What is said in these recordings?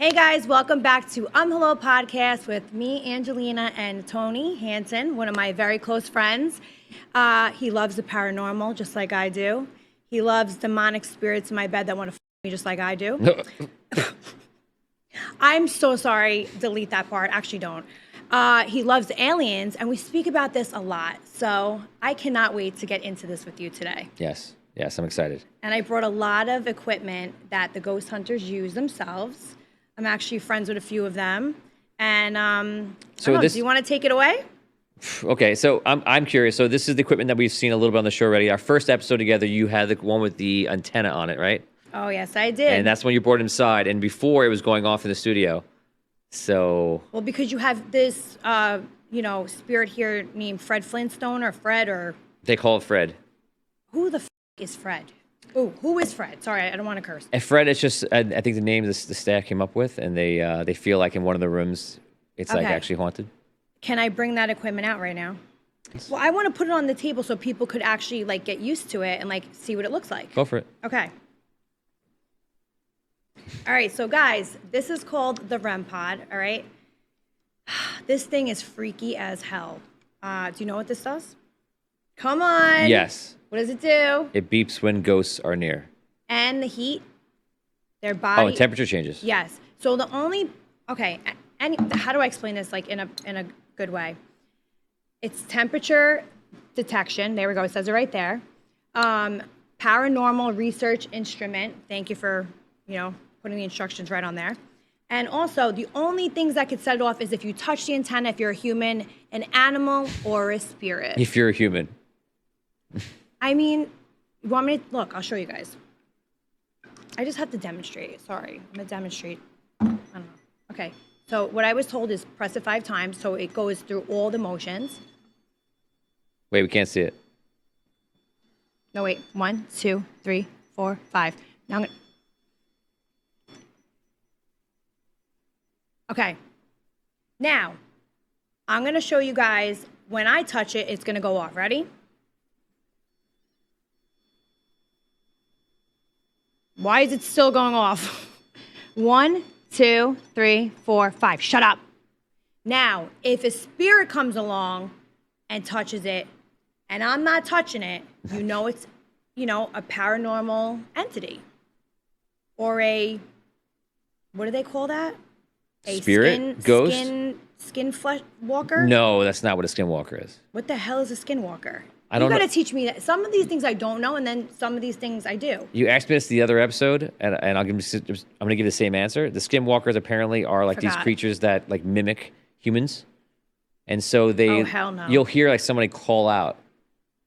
Hey guys, welcome back to Hello Podcast with me, Angelina, and Tony Hansen, one of my very close friends. He loves the paranormal just like I do. He loves demonic spirits in my bed that want to me just like I do. I'm so sorry, delete that part, actually don't. He loves aliens, and we speak about this a lot. So I cannot wait to get into this with you today. Yes, I'm excited. And I brought a lot of equipment that the ghost hunters use themselves. I'm actually friends with a few of them. And do you want to take it away? Okay, so I'm curious. So this is the equipment that we've seen a little bit on the show already. Our first episode together, you had the one with the antenna on it, right? Oh, yes, I did. And that's when you brought it inside. And before, it was going off in the studio. So... Well, because you have this, spirit here named Fred Flintstone or Fred or... They call it Fred. Who the is Fred? Oh, who is Fred? Sorry, I don't want to curse. And Fred, it's just, I think the name the staff came up with, and they feel like in one of the rooms, it's like actually haunted. Can I bring that equipment out right now? Well, I want to put it on the table so people could actually like get used to it and like see what it looks like. Go for it. Okay. All right, so guys, this is called the REM pod, all right? This thing is freaky as hell. Do you know what this does? Come on. Yes. What does it do? It beeps when ghosts are near. And the heat, their body. Oh, and temperature changes. Yes. So the only, and how do I explain this like in a good way? It's temperature detection. There we go. It says it right there. Paranormal research instrument. Thank you for, putting the instructions right on there. And also, the only things that could set it off is if you touch the antenna, if you're a human, an animal, or a spirit. If you're a human. I mean, you want me to, look, I'll show you guys. I just have to demonstrate. Sorry, I'm going to demonstrate. I don't know. Okay, so what I was told is press it 5 times so it goes through all the motions. Wait, we can't see it. No, wait. 1, 2, 3, 4, 5. Now I'm going to... Okay. Now, I'm going to show you guys when I touch it, it's going to go off. Ready? Why is it still going off? 1, 2, 3, 4, 5. Shut up. Now, if a spirit comes along and touches it, and I'm not touching it, you know it's, a paranormal entity. Or a, what do they call that? A spirit? Ghost? Skin flesh walker? No, that's not what a skinwalker is. What the hell is a skinwalker? I don't know. You got to teach me that. Some of these things I don't know, and then some of these things I do. You asked me this the other episode, and I'm going to give the same answer. The skinwalkers apparently are like these creatures that like mimic humans, and so they. Oh hell no! You'll hear like somebody call out,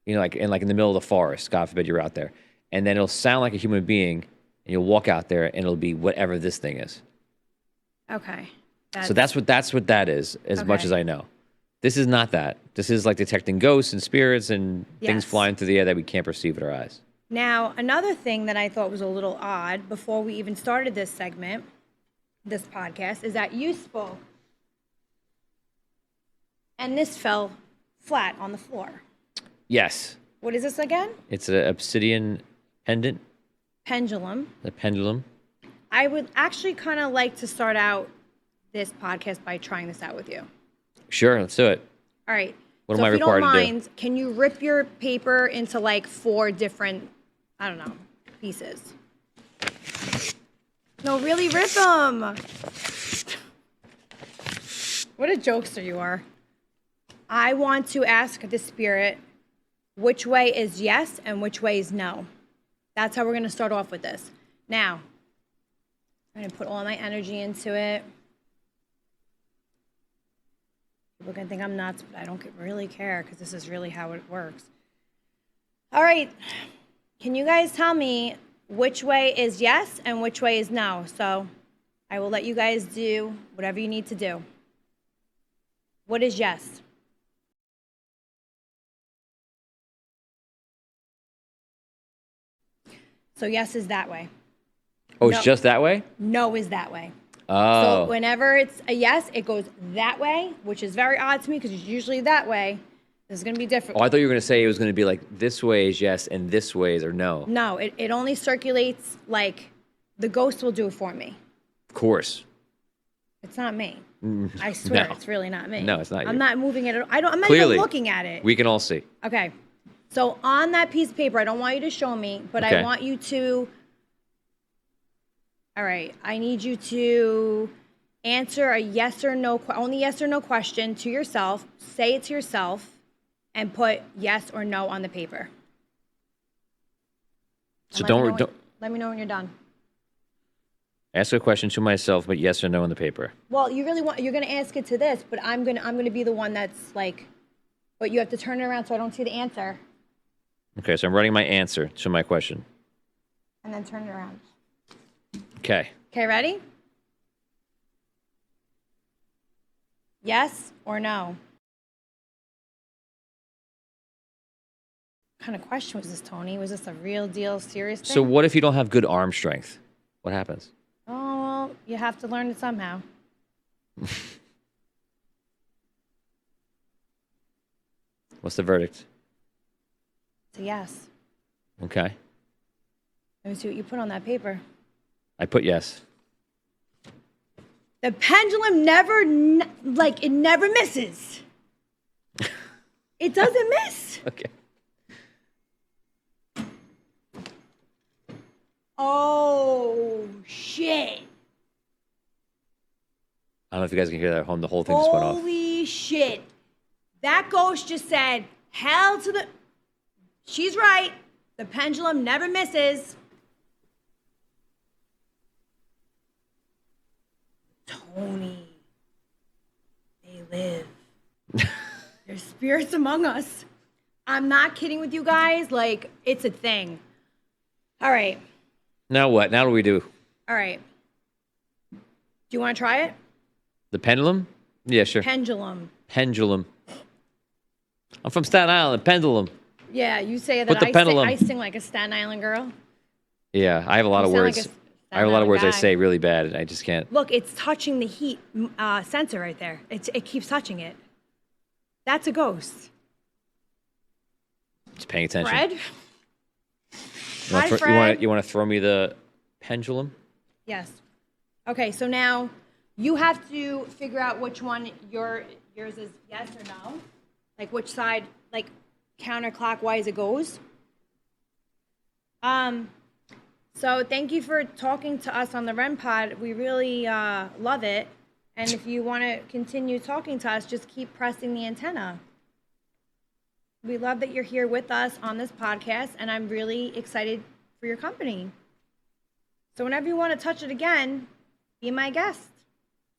like in the middle of the forest. God forbid you're out there, and then it'll sound like a human being, and you'll walk out there, and it'll be whatever this thing is. Okay. So that's what that is, as much as I know. This is not that. This is like detecting ghosts and spirits and things flying through the air that we can't perceive with our eyes. Now, another thing that I thought was a little odd before we even started this segment, this podcast, is that you spoke and this fell flat on the floor. Yes. What is this again? It's an obsidian pendant. Pendulum. A pendulum. I would actually kind of like to start out this podcast by trying this out with you. Sure, let's do it. All right. What am I required to do? Can you rip your paper into like 4 different, pieces? No, really rip them. What a jokester you are. I want to ask the spirit which way is yes and which way is no. That's how we're going to start off with this. Now, I'm going to put all my energy into it. People are going to think I'm nuts, but I don't really care because this is really how it works. All right. Can you guys tell me which way is yes and which way is no? So I will let you guys do whatever you need to do. What is yes? So yes is that way. Oh, it's just that way? No is that way. Oh. So whenever it's a yes, it goes that way, which is very odd to me because it's usually that way. This is going to be different. Oh, I thought you were going to say it was going to be like this way is yes and this way is or no. No, it only circulates like the ghost will do it for me. Of course. It's not me. I swear, No. it's really not me. No, it's not you. I'm not moving it. I'm not Clearly, even looking at it. We can all see. Okay. So on that piece of paper, I don't want you to show me, but Okay. I want you to. All right. I need you to answer a yes or no, only yes or no question to yourself. Say it to yourself, and put yes or no on the paper. So And don't let me know when you're done. ask a question to myself, but yes or no on the paper. Well, you're going to ask it to this, but I'm going to be the one that's like, but you have to turn it around so I don't see the answer. Okay, so I'm writing my answer to my question. And then turn it around. Okay. Okay, ready? Yes or no? What kind of question was this, Tony? Was this a real deal, serious thing? So what if you don't have good arm strength? What happens? Oh, well, you have to learn it somehow. What's the verdict? It's a yes. Okay. Let me see what you put on that paper. I put yes. The pendulum never misses. It doesn't miss. Okay. Oh, shit. I don't know if you guys can hear that at home. The whole thing just went off. Holy shit. That ghost just said, hell to the... She's right. The pendulum never misses. Tony. They live. There's spirits among us. I'm not kidding with you guys. Like, it's a thing. All right. Now what? Now what do we do? All right. Do you want to try it? The pendulum? Yeah, sure. Pendulum. Pendulum. I'm from Staten Island. Pendulum. Yeah, you say Put that the pendulum. I sing like a Staten Island girl. Yeah, I have a lot of sound like words. a I have a lot of Staten words I Island guy. say really bad, and I just can't. Look, it's touching the heat sensor right there. It keeps touching it. That's a ghost. Just paying attention. Fred? You want Hi, to Fred. you want to throw me the pendulum? Yes. Okay, so now you have to figure out which one yours is yes or no. Like which side, like counterclockwise it goes. So thank you for talking to us on the REM pod. We really love it. And if you want to continue talking to us, just keep pressing the antenna. We love that you're here with us on this podcast, and I'm really excited for your company. So whenever you want to touch it again, be my guest.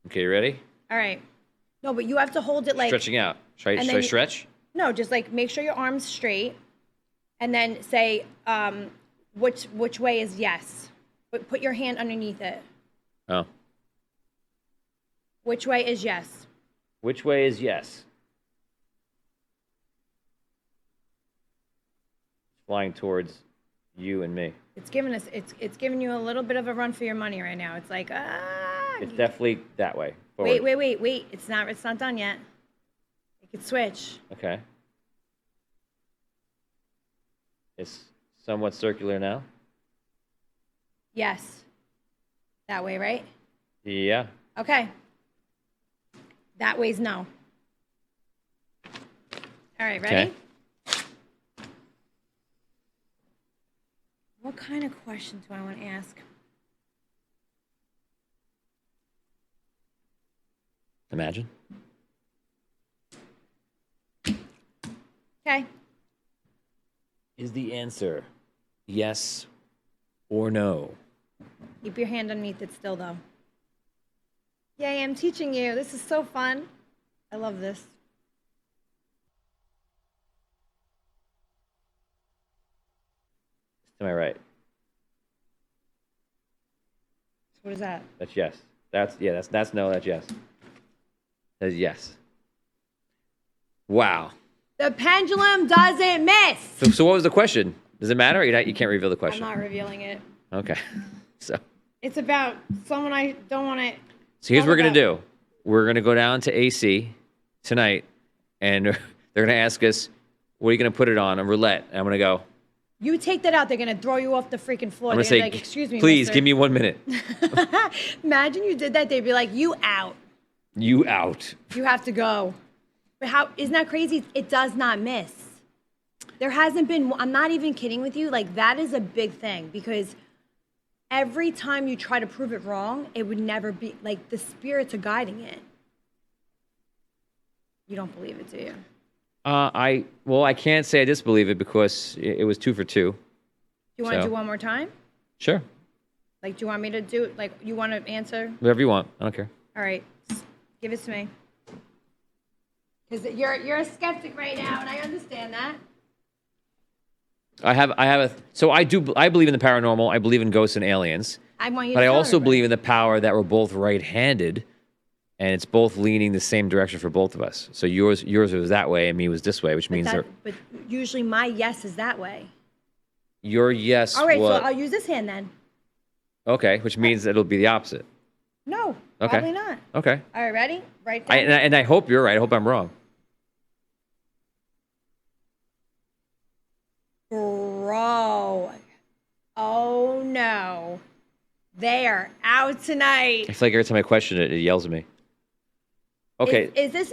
Okay, you ready? All right. No, but you have to hold it like... Stretching out. Should and I then stretch? No, just like make sure your arm's straight, and then say which way is yes. But put your hand underneath it. Oh. Which way is yes? Which way is yes? Flying towards you and me. It's giving you a little bit of a run for your money right now. It's like It's definitely that way. Forward. Wait. It's not done yet. It could switch. Okay. It's somewhat circular now. Yes. That way, right? Yeah. Okay. That way's no. All right, ready? Okay. What kind of question do I want to ask? Imagine. Okay. Is the answer yes or no? Keep your hand underneath it still, though. Yay, I'm teaching you. This is so fun. I love this. To my right. What is that? That's yes. That's no. That's yes. That's yes. Wow. The pendulum doesn't miss. So what was the question? Does it matter? You can't reveal the I'm question. not revealing it. Okay. So It's about someone I don't want to. here's what we're gonna do. We're gonna go down to AC tonight, and they're gonna ask us, "What are you gonna put it on?" A roulette. And I'm gonna go. You take that out, they're gonna throw you off the freaking floor. I'm They're gonna gonna say, be like, excuse me, please mister. give me 1 minute. Imagine you did that, they'd be like, you out. You out. You have to go. But how, isn't that crazy? It does not miss. There hasn't been, I'm not even kidding with you, like that is a big thing because every time you try to prove it wrong, it would never be, like the spirits are guiding it. You don't believe it, do you? I can't say I disbelieve it because it was 2 for 2. Do you want to So. do one more time? Sure. Like, do you want me to do, like, you want to answer? Whatever you want. I don't care. All right, give it to me. Because you're a skeptic right now, and I understand that. I believe in the paranormal. I believe in ghosts and aliens. I want you But to I tell also everybody. believe in the power that we're both right-handed, and it's both leaning the same direction for both of us. So yours was that way, and me was this way, which means But usually my yes is that way. your yes All right, was so I'll use this hand then. okay, which means it'll be the opposite. No, Okay. probably not. Okay. All right, ready? Right down. And I hope you're right. I hope I'm wrong. Bro. Oh, no. They are out tonight. I feel like every time I question it, it yells at me. Okay. Is this,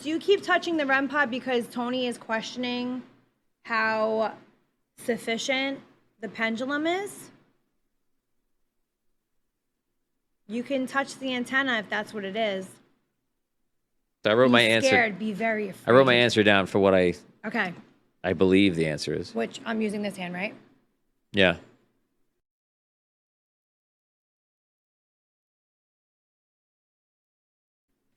do you keep touching the REM pod because Tony is questioning how sufficient the pendulum is? You can touch the antenna if that's what it is. So I wrote Be my answer. scared, be very afraid. I wrote my answer down for what I Okay, believe the answer is. which I'm using this hand, right? Yeah.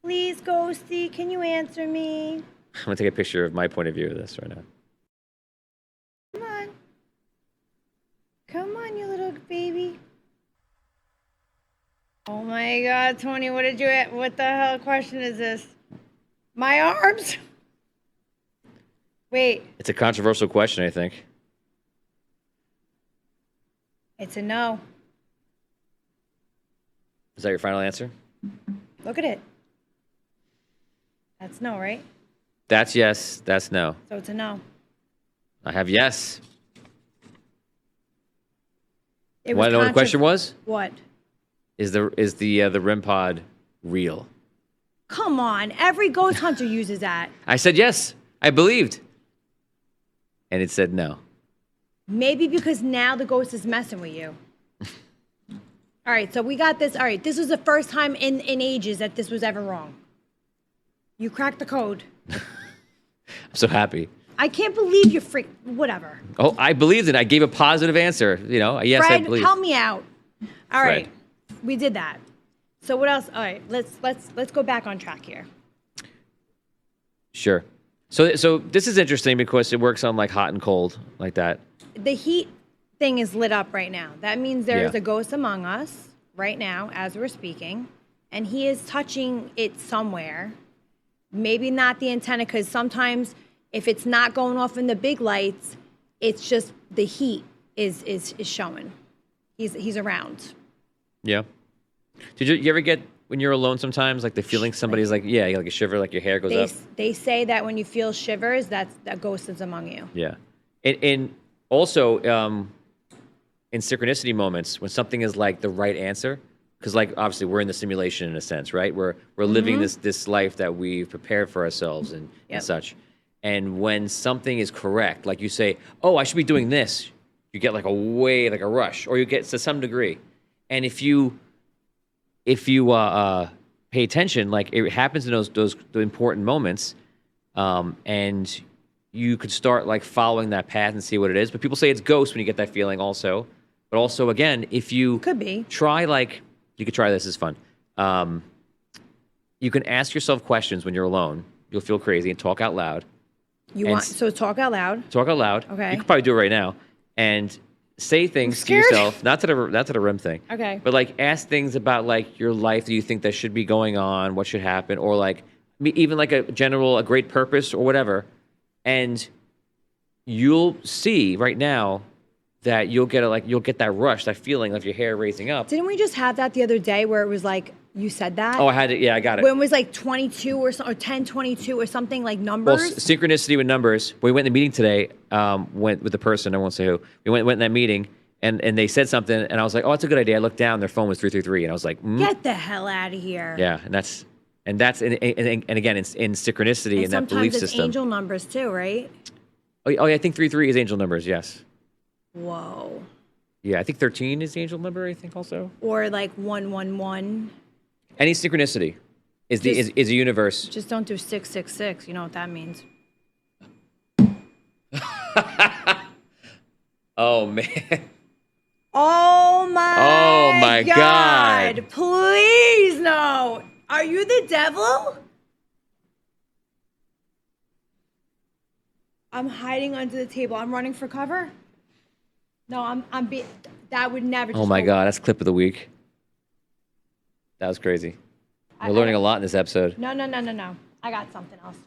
Please, Ghosty, can you answer me? I'm gonna take a picture of my point of view of this right now. Come on. Come on, you little baby. Oh my God, Tony, what the hell question is this? My arms? Wait, It's a controversial question, I think. it's a no. Is that your final answer? Look at it. That's no, right? That's yes. That's no. So it's a no. I have yes. It Want to know what the question was? What? Is the REM pod real? Come on, every ghost hunter uses that. I said yes. I believed. And it said no. Maybe because now the ghost is messing with you. All right, so we got this. All right, this was the first time in ages that this was ever wrong. You cracked the code. I'm so happy. I can't believe you freak. Whatever. Oh, I believed it. I gave a positive answer. You know, yes, I Fred, believe. help me out. All right, Fred. we did that. So what else? All right, let's go back on track here. Sure. So this is interesting because it works on like hot and cold like that. The heat thing is lit up right now. That means there is Yeah. a ghost among us right now as we're speaking, and he is touching it somewhere. Maybe not the antenna, because sometimes if it's not going off in the big lights, it's just the heat is showing. He's around. Yeah. Did you ever get when you're alone sometimes like the feeling somebody's like like a shiver, like your hair goes up? They say that when you feel shivers, that ghost is among you. Yeah. And also in synchronicity moments when something is like the right answer, because like obviously we're in the simulation in a sense, right? We're living this life that we've prepared for ourselves and such. And when something is correct, like you say, oh, I should be doing this, you get like a rush, or you get to some degree. And if you pay attention, like it happens in those the important moments, and you could start like following that path and see what it is. But people say it's ghosts when you get that feeling also. But also again, if you Could be. try you could try this, it's fun. You can ask yourself questions when you're alone. You'll feel crazy and talk out loud. So talk out loud. Talk out loud. Okay. You could probably do it right now. And say things to scared. yourself, not to the REM thing. Okay. But like ask things about like your life that you think that should be going on, what should happen, or like even like a great purpose or whatever. And you'll see right now that you'll get that rush, that feeling of your hair raising up. Didn't we just have that the other day where it was like you said that? Oh, I had it. Yeah, I got it. When it was like 22 or 10, 22 or something like Well, numbers. synchronicity with numbers. When we went in the meeting today, went with the person. I won't say who. We went in that meeting, and they said something, and I was like, "Oh, that's a good idea." I looked down, their phone was 333, and I was like, Get the hell out of here. Yeah, and that's again, it's in synchronicity in that belief Sometimes it's system. angel numbers too, right? Oh, yeah, I think 33 is angel numbers. Yes. Whoa. Yeah, I think 13 is the angel number. I think also. Or like 111. Any synchronicity is a universe. Just don't do 666. You know what that means. Oh man. Oh my God. Please no. Are you the devil? I'm hiding under the table. I'm running for cover. No, that would never. Oh my God, that's clip of the week. That was crazy. We're learning a lot in this episode. No. I got something else.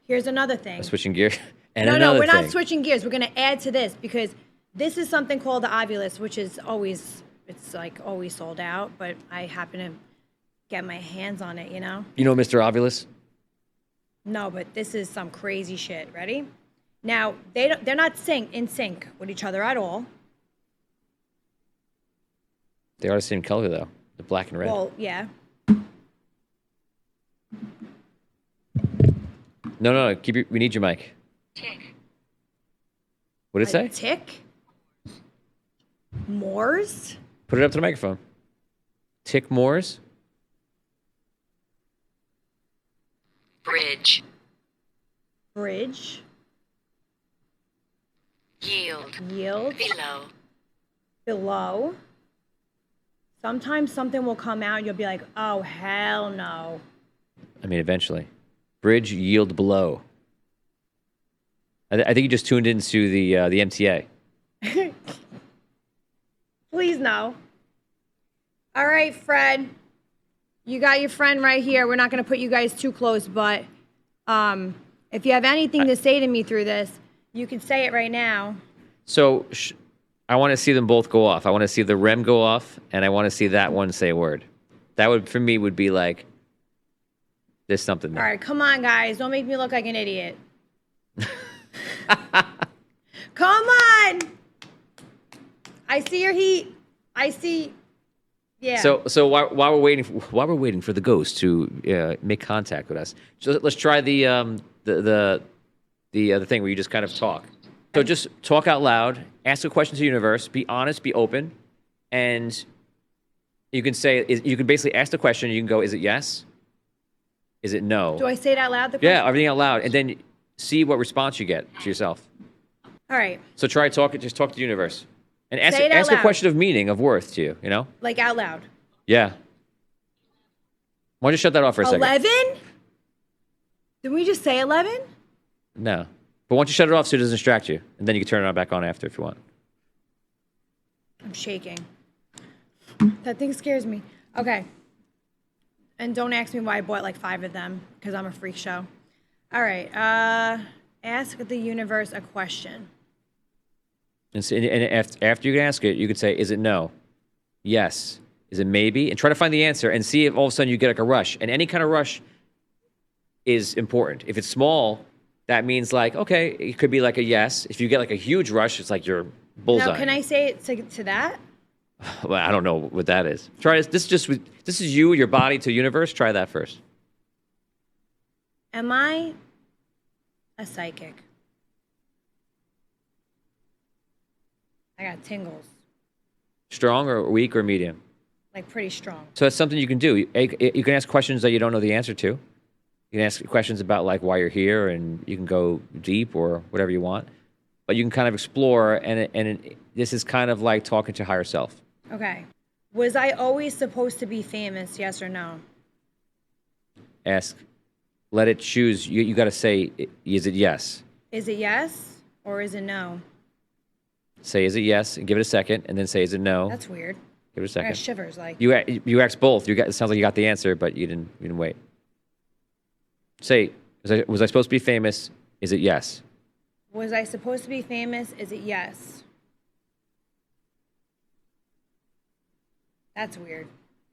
Here's another thing. We're switching gears. And No, we're thing. not switching gears. We're gonna add to this because this is something called the Ovulus, which is always sold out. But I happen to get my hands on it. You know. You know Mr. Ovulus? No, but this is some crazy shit. Ready? Now they're not in sync with each other at all. They are the same color though, the black and red. Well, yeah. No. We need your mic. Tick. What did it say? Tick. Moors. Put it up to the microphone. Tick Moors. Bridge. Bridge. Yield. Yield. Below. Below. Sometimes something will come out and you'll be like, oh, hell no. I mean, eventually. Bridge, yield, below. I think you just tuned into the MTA. Please no. All right, Fred. You got your friend right here. We're not going to put you guys too close, but if you have anything to say to me through this, you can say it right now. So I want to see them both go off. I want to see the REM go off, and I want to see that one say a word. That would, for me, would be like, there's something there. All right, come on, guys. Don't make me look like an idiot. Come on. I see your heat. I see. Yeah. So while we're waiting for the ghost to make contact with us, so let's try the thing where you just kind of talk. So just talk out loud, ask a question to the universe, be honest, be open, and you can basically ask the question. You can go, is it yes? Is it no? Do I say it out loud? Yeah, everything out loud, and then see what response you get to yourself. All right. So just talk to the universe, and ask Say it out a loud. question of meaning, of worth to you. You know? Like out loud. Yeah. Why don't you shut that off for a second? 11? Did we just say 11? No. But why don't you shut it off so it doesn't distract you, and then you can turn it back on after if you want. I'm shaking. That thing scares me. Okay. And don't ask me why I bought like 5 of them, because I'm a freak show. All right. Ask the universe a question. And after you can ask it, you could say, is it no? Yes. Is it maybe? And try to find the answer and see if all of a sudden you get like a rush. And any kind of rush is important. If it's small, that means like, okay, it could be like a yes. If you get like a huge rush, it's like you're bullseye. Now, can I say it to that? Well, I don't know what that is. Try this. This is you, your body to the universe. Try that first. Am I a psychic? I got tingles. Strong or weak or medium? Like pretty strong. So that's something you can do. You can ask questions that you don't know the answer to. You can ask questions about like why you're here, and you can go deep or whatever you want. But you can kind of explore, and this is kind of like talking to higher self. Okay. Was I always supposed to be famous, yes or no? Ask, let it choose. You got to say, is it yes? Is it yes or is it no? Say, is it yes? And give it a second, and then say, is it no? That's weird. Give it a I got second. shivers. Like You asked both. It sounds like you got the answer, but you didn't wait. Say, was I supposed to be famous? Is it yes? Was I supposed to be famous? Is it yes? That's weird.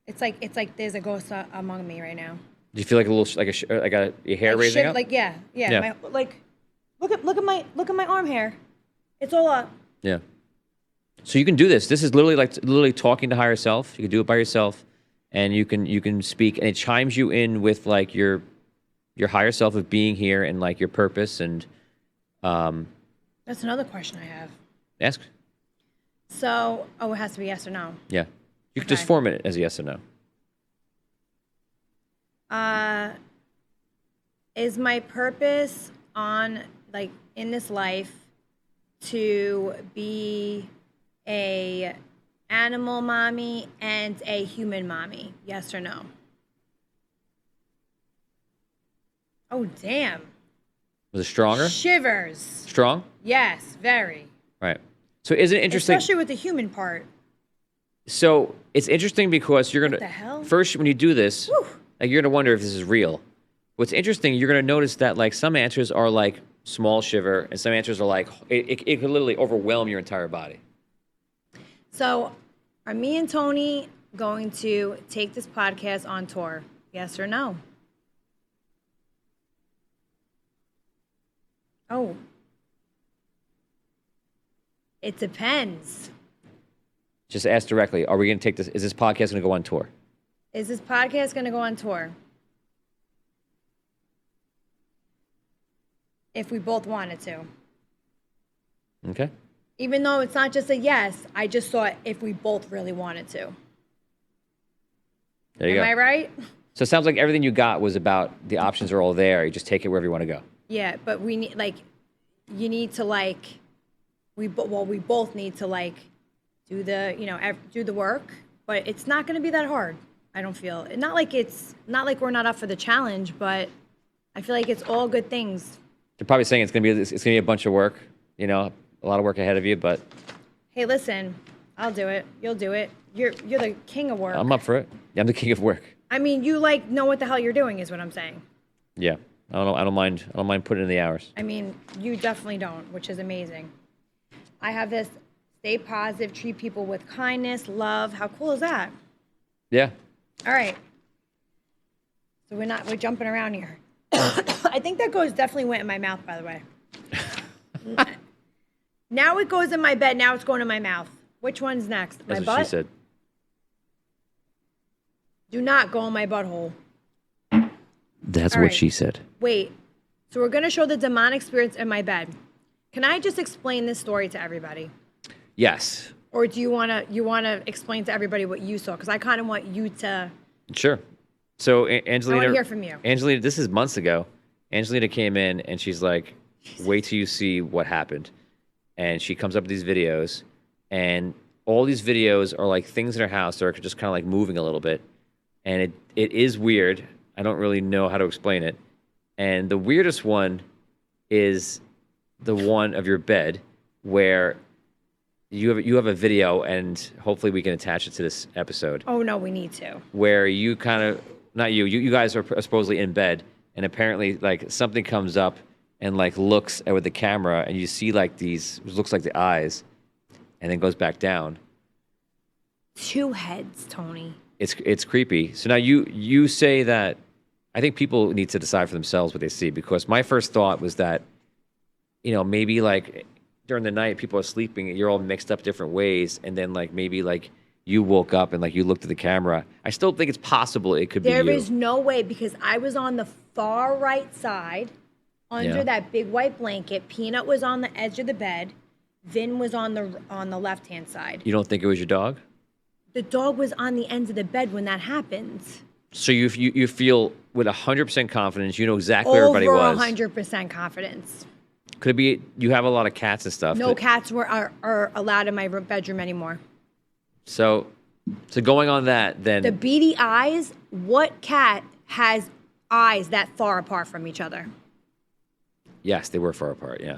It's like there's a ghost among me right now. Do you feel like a little your hair Like raising shiv- up? Like yeah. Yeah. My, like Look at my arm hair. It's all up. Yeah. So you can do this. This is literally talking to higher self. You can do it by yourself, and you can speak, and it chimes you in with like your higher self of being here and like your purpose. And that's another question I have. ask. So, it has to be yes or no. Yeah. You can just form it as a yes or no. Is my purpose on like in this life to be a animal mommy and a human mommy? Yes or no? Oh, damn. Was it stronger? Shivers. Strong? Yes, very. Right. So isn't it interesting? Especially with the human part. So it's interesting because you're What gonna the hell? first when you do this, Whew. like you're gonna wonder if this is real. What's interesting, you're gonna notice that like some answers are like small shiver, and some answers are like it could literally overwhelm your entire body. So, are me and Tony going to take this podcast on tour? Yes or no? Oh. It depends. Just ask directly, are we gonna take this? Is this podcast gonna go on tour? Is this podcast going to go on tour? If we both wanted to. Okay. Even though it's not just a yes, I just thought if we both really wanted to. There you go. Am I right? So it sounds like everything you got was about the options are all there. You just take it wherever you want to go. Yeah, but we need like, you need to like, we both need to like do the, do the work, but it's not going to be that hard. I don't feel not like we're not up for the challenge, but I feel like it's all good things. They're probably saying it's gonna be a bunch of work, a lot of work ahead of you, but Hey, listen, I'll do it. You'll do it. You're the king of work. I'm up for it. Yeah, I'm the king of work. I mean, you like know what the hell you're doing is what I'm saying. Yeah. I don't mind putting in the hours. I mean, you definitely don't, which is amazing. I have this stay positive, treat people with kindness, love. How cool is that? Yeah. All right. So we're jumping around here. I think that definitely went in my mouth, by the way. Now it goes in my bed. Now it's going in my mouth. Which one's next? That's My what butt? she said. Do not go in my butthole. That's All what right. she said. Wait. So we're going to show the demonic spirits in my bed. Can I just explain this story to everybody? Yes. Or do you want to explain to everybody what you saw? Because I kind of want you to. Sure. So Angelina, I wanna hear from you. Angelina, this is months ago. Angelina came in and she's like, "Wait till you see what happened." And she comes up with these videos, and all these videos are like things in her house that are just kind of like moving a little bit, and it is weird. I don't really know how to explain it. And the weirdest one is the one of your bed where you have a video, and hopefully we can attach it to this episode. Oh, no, we need to. Where you kind of, not you guys are supposedly in bed, and apparently like something comes up and like looks with the camera, and you see like these, it looks like the eyes, and then goes back down. Two heads, Tony. It's creepy. So now you say that, I think people need to decide for themselves what they see, because my first thought was that, maybe like during the night people are sleeping and you're all mixed up different ways, and then like maybe like you woke up and like you looked at the camera. I still think it's possible it could be you. There is no way, because I was on the far right side under that big white blanket. Peanut was on the edge of the bed. Vin was on the left-hand side. You don't think it was your dog? The dog was on the end of the bed when that happened. So you feel with 100% confidence, you know exactly where everybody was. Over 100% confidence. Could it be you have a lot of cats and stuff? No cats are allowed in my bedroom anymore. So going on that, then The beady eyes, what cat has eyes that far apart from each other? yes, they were far apart. Yeah.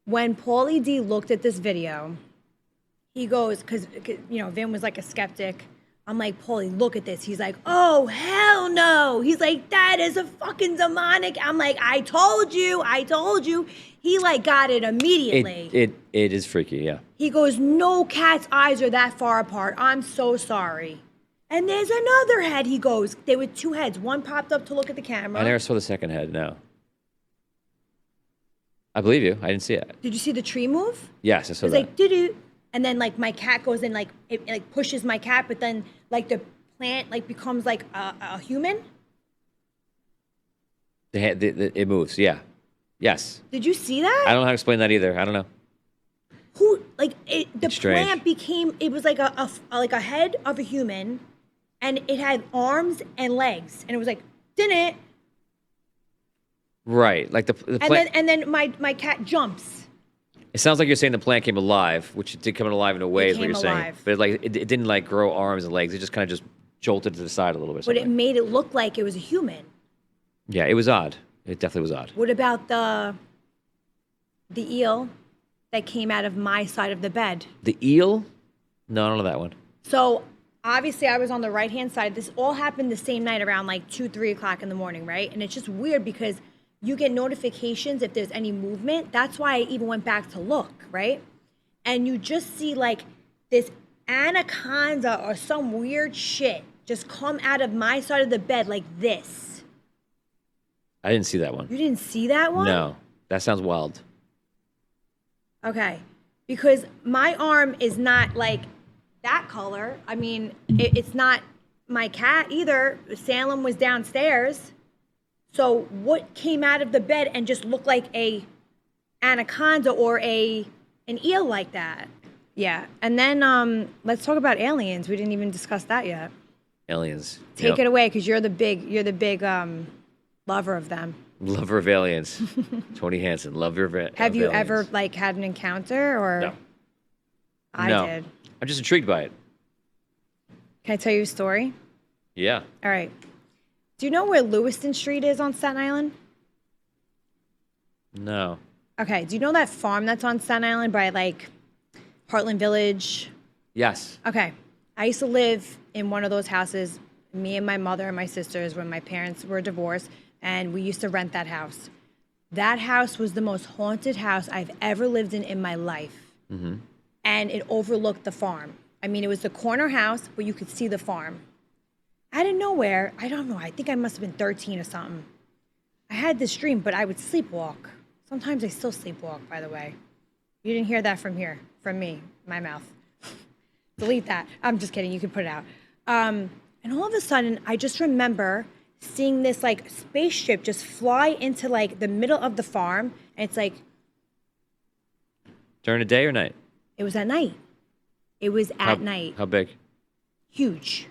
When Paulie D looked at this video, he goes, because Vin was like a skeptic. I'm like, Paulie, look at this. He's like, oh, hell no. He's like, that is a fucking demonic. I'm like, I told you. He like got it immediately. It is freaky, yeah. He goes, no cat's eyes are that far apart. I'm so sorry. And there's another head, he goes. There were two heads. One popped up to look at the camera. I never saw the second head, no. I believe you. I didn't see it. Did you see the tree move? Yes, I saw It was that. like doo-doo. And then like my cat goes in, like it like pushes my cat, but then like the plant like becomes like a human. It moves. Yeah. Yes. Did you see I that? don't know how to explain that either. I don't know. Who like the It's strange. plant became, it was like a head of a human, and it had arms and legs, and it was like, didn't it? Right. Like the plant. And then my cat jumps. It sounds like you're saying the plant came alive, which it did come alive in a way, It is what came you're saying. alive. But like it didn't like grow arms and legs. It just kind of just jolted to the side a little bit. or But it something. made it look like it was a human. Yeah, it was odd. It definitely was odd. What about the eel that came out of my side of the bed? The eel? No, I don't know that one. So obviously I was on the right hand side. This all happened the same night around like 2-3 o'clock in the morning, right? And it's just weird because you get notifications if there's any movement. That's why I even went back to look, right? And you just see like this anaconda or some weird shit just come out of my side of the bed like this. I didn't see that one. You didn't see that one? No, that sounds wild. Okay. Because my arm is not like that color. I mean, it's not my cat either. Salem was downstairs. So what came out of the bed and just looked like a anaconda or an eel like that? Yeah. And then let's talk about aliens. We didn't even discuss that yet. Aliens. Take it away, because you're the big lover of them. Lover of aliens. Tony Hansen, lover of aliens. Have you ever like had an encounter or? No. I No. did. I'm just intrigued by it. Can I tell you a story? Yeah. All right. Do you know where Lewiston Street is on Staten Island? No. Okay. Do you know that farm that's on Staten Island by like Heartland Village? Yes. Okay. I used to live in one of those houses, me and my mother and my sisters, when my parents were divorced, and we used to rent that house. That house was the most haunted house I've ever lived in my life. Mm-hmm. And it overlooked the farm. I mean, it was the corner house, but you could see the farm. Out of nowhere, I don't know, I think I must have been 13 or something. I had this dream, but I would sleepwalk. Sometimes I still sleepwalk, by the way. You didn't hear that from here, from me, my mouth. Delete that. I'm just kidding, you can put it out. And all of a sudden, I just remember seeing this like spaceship just fly into like the middle of the farm. And it's like, During the day or night? it was at night. It was at night. How big? Huge.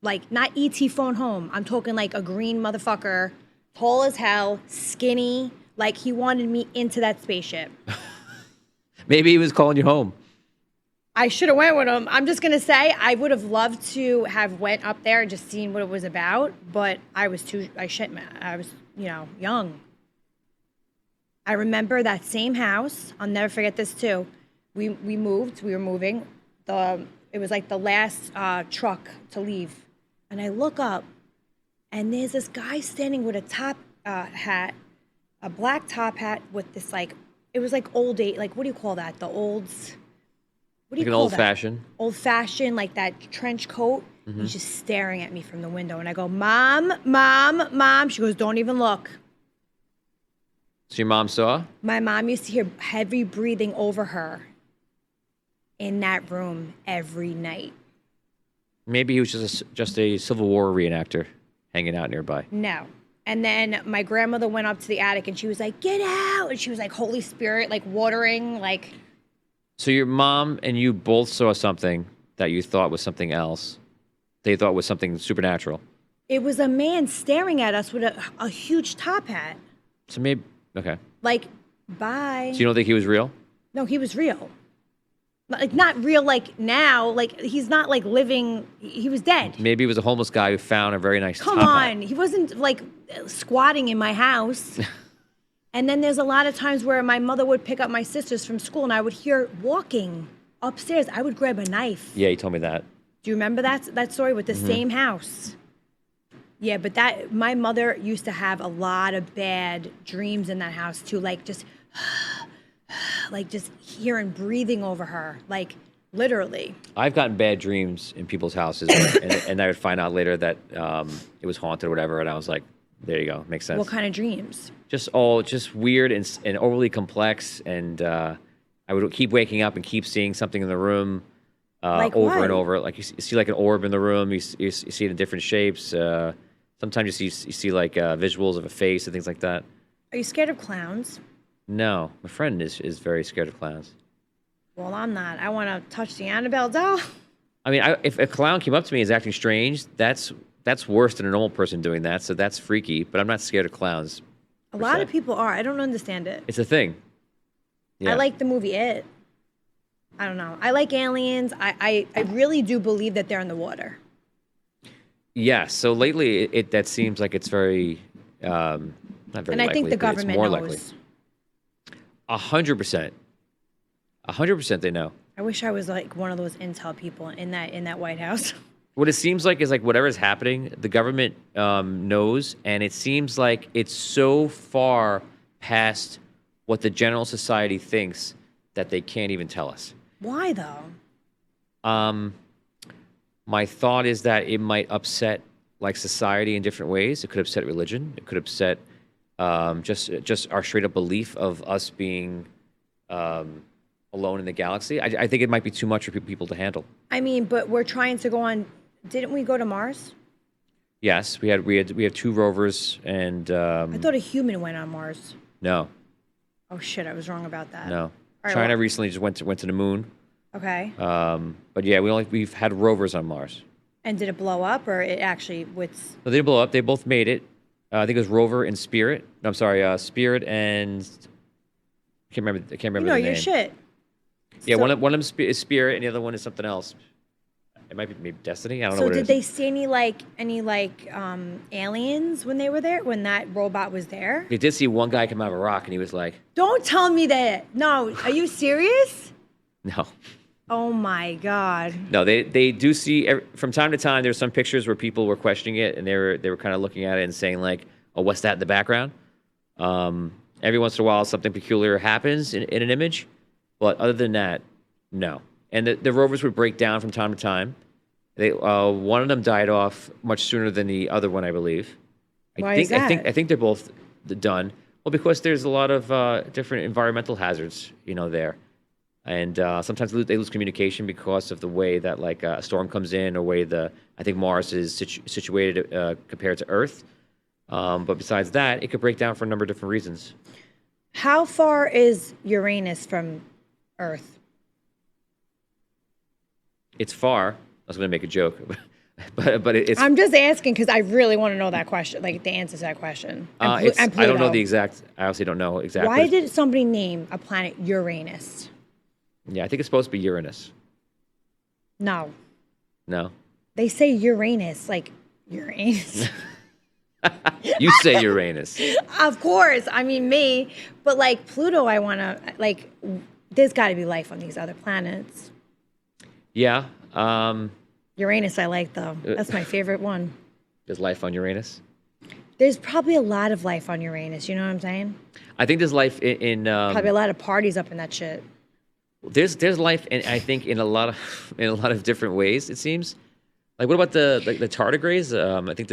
Like, not E.T. phone home. I'm talking like a green motherfucker, tall as hell, skinny. Like, he wanted me into that spaceship. Maybe he was calling you home. I should have went with him. I'm just gonna say I would have loved to have went up there and just seen what it was about, but I was young. I remember that same house. I'll never forget this too. We moved. We were moving. It was like the last truck to leave, and I look up, and there's this guy standing with a top hat, a black top hat with this like, it was like old age, like what do you call that? The olds. What do Like you an call old that? fashioned. Old fashioned, like that trench coat. Mm-hmm. He's just staring at me from the window, and I go, "Mom, mom, mom." She goes, "Don't even look." So your mom saw? My mom used to hear heavy breathing over her in that room every night. Maybe he was just a Civil War reenactor hanging out nearby. No. And then my grandmother went up to the attic, and she was like, "Get out!" And she was like, Holy Spirit, like watering, like. So your mom and you both saw something that you thought was something else. They thought was something supernatural. It was a man staring at us with a huge top hat. So maybe, okay. Like, bye. So you don't think he was real? No, he was real. Like, not real like now. Like, he's not like living. He was dead. Maybe he was a homeless guy who found a very nice Come top on. hat. He wasn't like squatting in my house. And then there's a lot of times where my mother would pick up my sisters from school, and I would hear walking upstairs. I would grab a knife. Yeah, he told me that. Do you remember that story with the same house? Yeah, but my mother used to have a lot of bad dreams in that house too, like just hearing breathing over her, like literally. I've gotten bad dreams in people's houses, and I would find out later that it was haunted or whatever, and I was like, There you go. Makes sense. What kind of dreams? Just weird and overly complex. And I would keep waking up and keep seeing something in the room Like over what? and over. Like you see like an orb in the room. You see it in different shapes. Sometimes you see like visuals of a face and things like that. Are you scared of clowns? No, my friend is very scared of clowns. Well, I'm not. I want to touch the Annabelle doll. I mean, if a clown came up to me and is acting strange, that's worse than a normal person doing that. So that's freaky. But I'm not scared of clowns. A lot of people are. I don't understand it. It's a thing. Yeah. I like the movie It. I don't know. I like aliens. I really do believe that they're in the water. Yeah. So lately, that seems like it's very not very. And I think likely, the but it's government more knows. Likely. 100%. 100% they know. I wish I was like one of those intel people in that White House. What it seems like is like whatever's happening, the government knows, and it seems like it's so far past what the general society thinks that they can't even tell us. Why though? My thought is that it might upset like society in different ways. It could upset religion. It could upset just our straight up belief of us being alone in the galaxy. I think it might be too much for people to handle. I mean, but we're trying to go on. Didn't we go to Mars? Yes, we have 2 rovers, and I thought a human went on Mars. no, Oh shit, I was wrong about that. no. All right, China well- recently just went to the moon. Okay. But yeah, we've had rovers on Mars. And did it blow up, or it actually was? No, they didn't blow up. They both made it. I think it was Rover and Spirit. No, I'm sorry, Spirit and I can't remember You know the name. your shit. Yeah, So- one of them is Spirit, and the other one is something else. It might be maybe Destiny. I don't know So what it did is. they see any aliens when they were there? When that robot was there? They did see one guy come out of a rock, and he was like, Don't tell me that. No, are you serious? "No, Oh my god. no." They do see from time to time. There's some pictures where people were questioning it, and they were kind of looking at it and saying like, "Oh, what's that in the background?" Every once in a while, something peculiar happens in an image, but other than that, no. And the rovers would break down from time to time. One of them died off much sooner than the other one, I believe. Why is that? I think they're both done. Well, because there's a lot of different environmental hazards, there, and sometimes they lose communication because of the way that like a storm comes in, or way I think Mars is situated compared to Earth. But besides that, it could break down for a number of different reasons. How far is Uranus from Earth? It's far. I was going to make a joke, but it's. I'm just asking because I really want to know that question, like the answer to that question. And I don't know Pluto. the exact. I honestly don't know exactly. Why did somebody name a planet Uranus? Yeah, I think it's supposed to be Uranus. No, No, they say Uranus, like Uranus. you say Uranus. Of course, I mean me, but like Pluto, I want to like. There's got to be life on these other planets. Yeah. Uranus, I like though. That's my favorite one. There's life on Uranus. There's probably a lot of life on Uranus. You know what I'm saying? I think there's life in Probably a lot of parties up in that shit. there's life, and I think in a lot of different ways. It seems. Like, what about the tardigrades? I think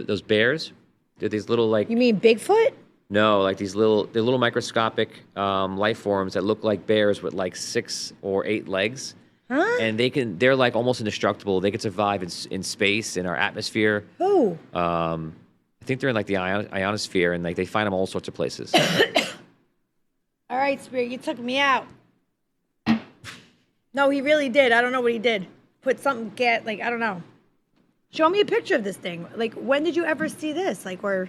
those bears. They're these little like. You mean Bigfoot? No, like they're little microscopic life forms that look like bears with like 6 or 8 legs. Huh? And they're like almost indestructible. They can survive in space, in our atmosphere. Who? I think they're in like the ionosphere, and like they find them all sorts of places. All right, Spirit, you took me out. No, he really did. I don't know what he did. Put something, I don't know. Show me a picture of this thing. Like, when did you ever see this? Like, where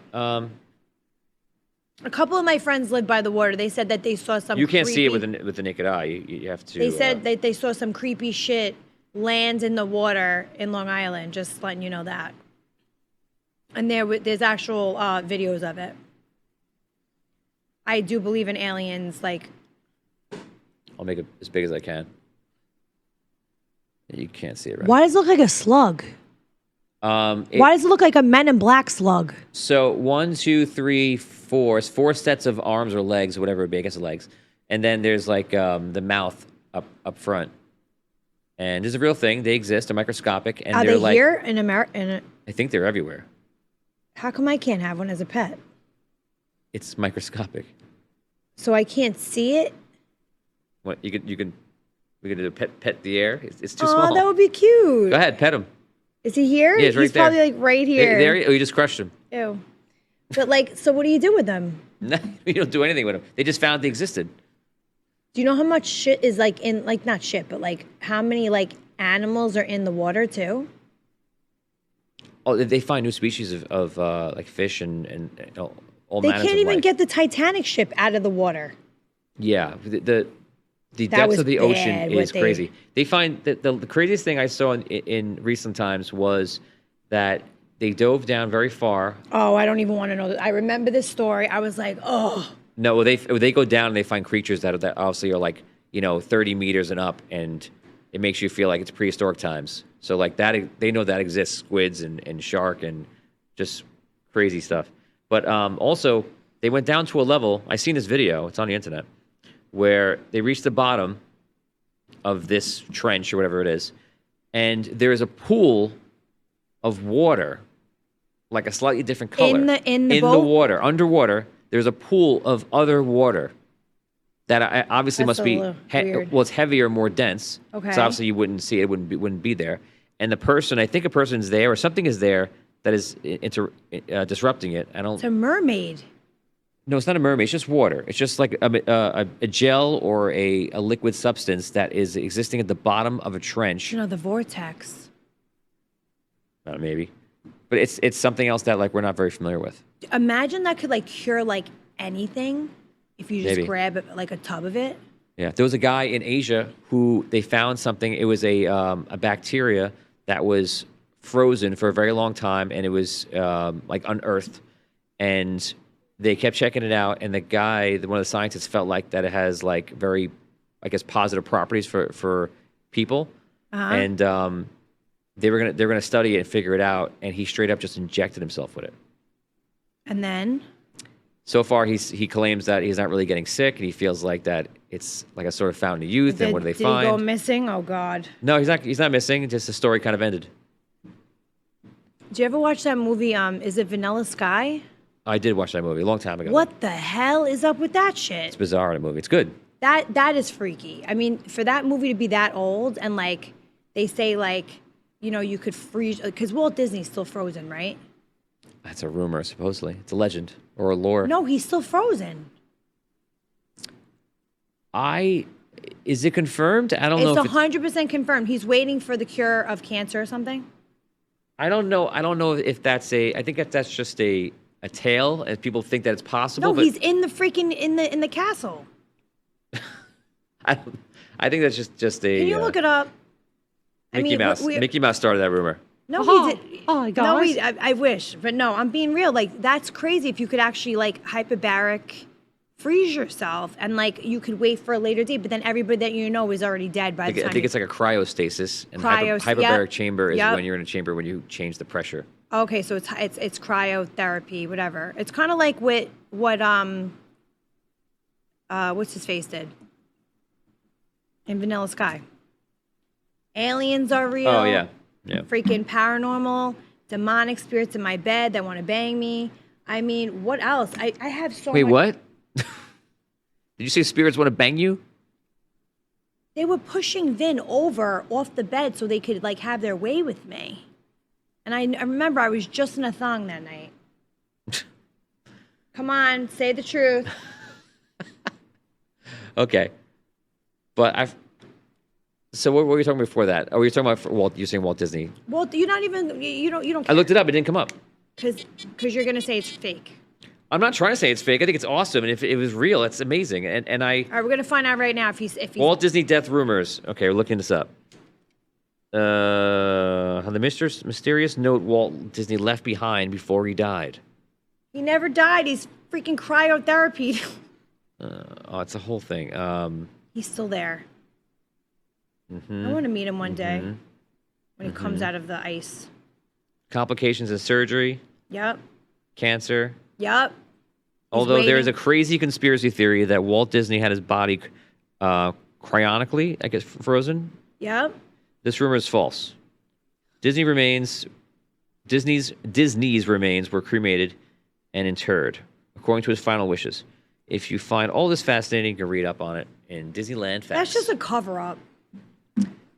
a couple of my friends live by the water. They said that they saw some. You can't see it creepy- with the naked eye. You have to. They said that they saw some creepy shit land in the water in Long Island. Just letting you know that. And there's actual videos of it. I do believe in aliens. Like, I'll make it as big as I can. You can't see it right. why does it look like a slug? Why does it look like a Men in Black slug? So 1, 2, 3, 4. It's 4 sets of arms or legs, or whatever it be. I guess legs. And then there's like the mouth up front. And it's a real thing. They exist. They're microscopic, and Are they're they like. here in America? I think they're everywhere. How come I can't have one as a pet? It's microscopic. So I can't see it? What we could do a pet the air. It's too Oh, small. that would be cute. Go ahead, pet him. Is he here? Yeah, he's right there. Probably like right here. There. Oh, you just crushed him. Ew. But like, so what do you do with them? No, you don't do anything with them. They just found they existed. Do you know how much shit is like in, like not shit, but like how many like animals are in the water too? Oh, they find new species of like fish and all They manners can't of even life. get the Titanic ship out of the water. Yeah, the That depths was of the bad, ocean what is they- crazy. They find that the craziest thing I saw in recent times was that they dove down very far. Oh, I don't even want to know. I remember this story. I was like, oh. No, well, they go down and they find creatures that obviously are like 30 meters and up, and it makes you feel like it's prehistoric times. So like that, they know that exists, squids and shark and just crazy stuff. But also they went down to a level. I seen this video. It's on the internet where they reached the bottom of this trench or whatever it is, and there is a pool of water, like a slightly different color In the boat? water, underwater. There's a pool of other water that obviously That's must be a little weird. well, it's heavier, more dense. Okay. So obviously you wouldn't see it, wouldn't be there. And the person, I think a person's there or something is there that is disrupting it. I don't. It's a mermaid. No, it's not a mermaid. It's just water. It's just like a gel or a liquid substance that is existing at the bottom of a trench. You know, the vortex. Maybe, but it's something else that like we're not very familiar with. Imagine that could like cure like anything if you just Maybe. grab like a tub of it. Yeah, there was a guy in Asia who they found something. It was a bacteria that was frozen for a very long time, and it was like unearthed, and they kept checking it out. And the guy, one of the scientists, felt like that it has like very, I guess, positive properties for people, and they're gonna study it and figure it out. And he straight up just injected himself with it. And then So far, he claims that he's not really getting sick, and he feels like that it's like a sort of fountain of youth. And what do they did find? he go missing? Oh God. No, he's not missing. Just the story kind of ended. Did you ever watch that movie? Is it Vanilla Sky? I did watch that movie a long time ago. What the hell is up with that shit? It's bizarre, the movie. It's good. That is freaky. I mean, for that movie to be that old and like they say like, you could freeze because Walt Disney's still frozen, right? That's a rumor, supposedly. It's a legend or a lore. No, he's still frozen. Is it confirmed? I don't know. It's 100% confirmed. He's waiting for the cure of cancer or something. I don't know. I don't know if that's I think that's just a tale, and people think that it's possible. No, but he's in the freaking in the castle. I think that's just a. Can you look it up? Mickey Mouse. Mickey Mouse started that rumor. No, Oh, he did. oh my No, gosh. I wish, but no, I'm being real. Like that's crazy. If you could actually like hyperbaric freeze yourself, and like you could wait for a later date, but then everybody that you know is already dead by the time. I think it's like a cryostasis, and Yep. hyperbaric chamber is Yep. when you're in a chamber when you change the pressure. Okay, so it's cryotherapy, whatever. It's kind of like what what's his face did in Vanilla Sky. Aliens are real. Oh yeah, yeah. Freaking paranormal, demonic spirits in my bed that want to bang me. I mean, what else? I have so Wait, much. what? Did you say spirits want to bang you? They were pushing Vin over off the bed so they could like have their way with me. And I remember I was just in a thong that night. Come on, say the truth. Okay, but So what were you talking before that? Oh, were you talking about Walt? You're saying Walt Disney? Well, you're not even you don't. I looked it up. It didn't come up. because you're gonna say it's fake. I'm not trying to say it's fake. I think it's awesome, and if it was real, it's amazing. And All right, we're gonna find out right now if he's Walt Disney death rumors. Okay, we're looking this up. On the mysterious note Walt Disney left behind before he died. he never died. He's freaking cryotherapy. Oh, it's a whole thing. He's still there. I want to meet him one day when he comes out of the ice. Complications in surgery, Yep. cancer. Yep. Although there is a waiting. crazy conspiracy theory that Walt Disney had his body cryonically, I guess, frozen. Yep. This rumor is false. Disney remains Disney's remains were cremated and interred, according to his final wishes. If you find all this fascinating, you can read up on it in Disneyland Facts. That's just a cover-up.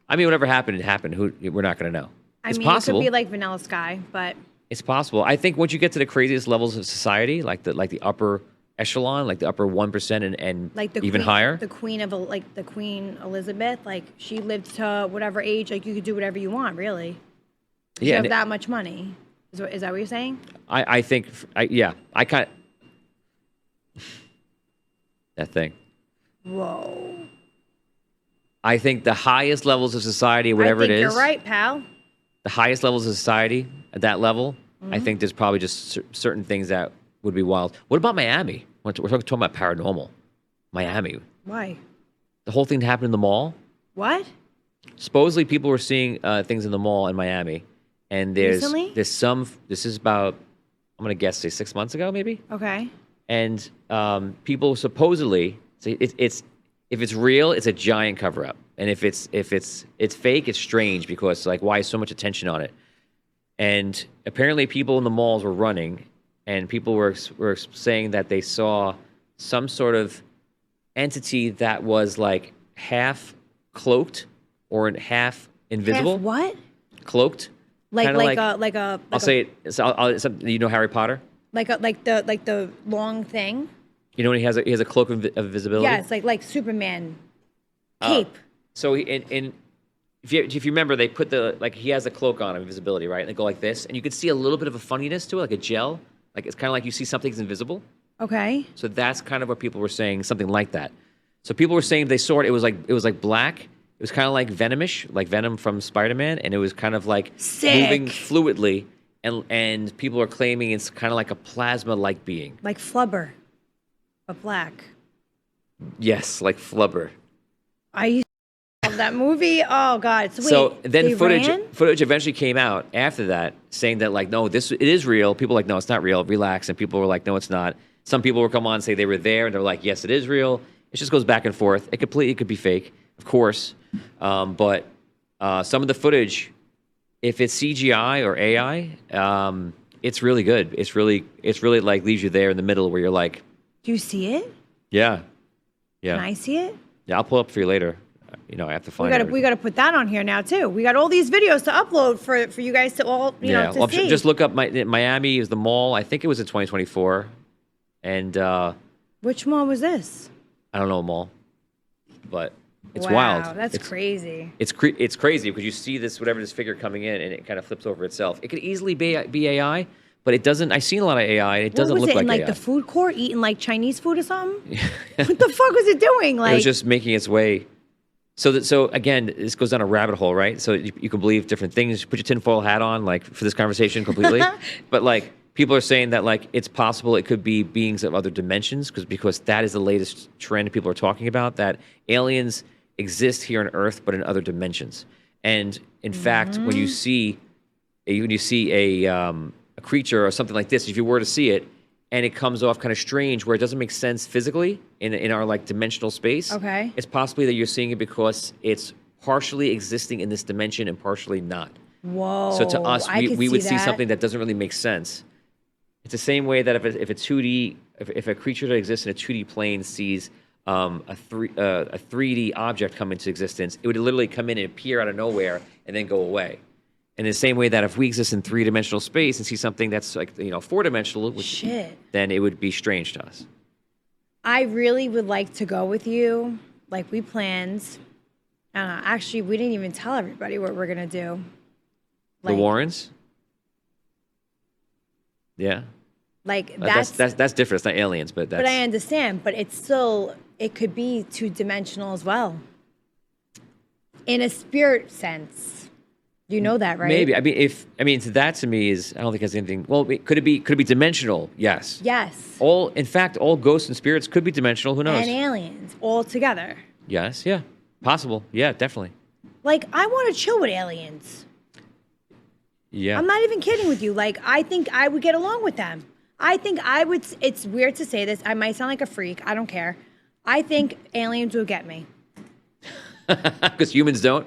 I mean, whatever happened, it happened. We're not going to know. It's possible. It could be like Vanilla Sky, but it's possible. I think once you get to the craziest levels of society, like the upper echelon, like the upper 1% and like the even queen, higher, the Queen Elizabeth, like she lived to whatever age, like you could do whatever you want, really. You have that much money. Is that what you're saying? I think, I kind of, that thing. Whoa. I think the highest levels of society, whatever it is. You're right, pal. The highest levels of society at that level, I think there's probably just certain things that would be wild. What about Miami? We're talking about paranormal. Miami. Why? The whole thing happened in the mall. What? Supposedly, people were seeing things in the mall in Miami. And there's some, this is about, I'm going to guess, say 6 months ago, maybe? Okay. And people supposedly, if it's real, it's a giant cover up. And if it's fake, it's strange because like why is so much attention on it? And apparently people in the malls were running and people were saying that they saw some sort of entity that was like half cloaked or half invisible. Half what? Cloaked. Like I'll say it. You know Harry Potter? Like the long thing. You know when he has a cloak of invisibility? Yeah, it's like Superman cape. So if you remember, they put he has a cloak on of invisibility, right? And they go like this, and you could see a little bit of a funniness to it, like a gel. Like it's kind of like you see something's invisible. Okay. So that's kind of what people were saying, something like that. So people were saying they saw it. It was like black. It was kind of like venomish, like Venom from Spider-Man, and it was kind of like moving fluidly. And people are claiming it's kind of like a plasma-like being, like Flubber, but black. Yes, like Flubber. I used to love that movie. Oh God! So then footage eventually came out after that, saying that like, no, it is real. People were like, no, it's not real. Relax. And people were like, no, it's not. Some people would come on and say they were there, and they're like, yes, it is real. It just goes back and forth. It could be fake, of course, but some of the footage, if it's CGI or AI, it's really good. It's really like leaves you there in the middle where you're like, do you see it? Yeah. Can I see it? Yeah, I'll pull up for you later. I have to find it. We got to put that on here now too. We got all these videos to upload for you guys to all to see. Just look up Miami is the mall. I think it was in 2024, and which mall was this? I don't know a mall, but it's wild. Wow, that's crazy. It's crazy because you see this figure coming in and it kind of flips over itself. It could easily be AI, but it doesn't. I've seen a lot of AI. And it doesn't look like AI. In like the food court eating like Chinese food or something? What the fuck was it doing? Like it was just making its way. So again, this goes down a rabbit hole, right? So you can believe different things. Put your tinfoil hat on, like for this conversation completely. But like people are saying that like it's possible it could be beings of other dimensions because that is the latest trend people are talking about, that aliens exist here on Earth but in other dimensions. And in fact, when you see a creature or something like this, if you were to see it and it comes off kind of strange where it doesn't make sense physically in our like dimensional space, okay, it's possibly that you're seeing it because it's partially existing in this dimension and partially not. Whoa. So to us, we would see something that doesn't really make sense. It's the same way that if a creature that exists in a 2D plane sees a 3D object come into existence, it would literally come in and appear out of nowhere and then go away. In the same way that if we exist in 3-dimensional space and see something that's like 4-dimensional, then it would be strange to us. I really would like to go with you, like we planned. Actually, we didn't even tell everybody what we're gonna do. The Warrens. Yeah. Like that's different. It's not aliens, but that's. But I understand. But it could be 2-dimensional as well. In a spirit sense. You know that, right? Maybe. That to me is, I don't think it has anything. Well, could it be dimensional? Yes. Yes. In fact, all ghosts and spirits could be dimensional. Who knows? And aliens all together. Yes. Yeah. Possible. Yeah. Definitely. Like I want to chill with aliens. Yeah. I'm not even kidding with you. Like I think I would get along with them. I think I would. It's weird to say this. I might sound like a freak. I don't care. I think aliens will get me. Because humans don't.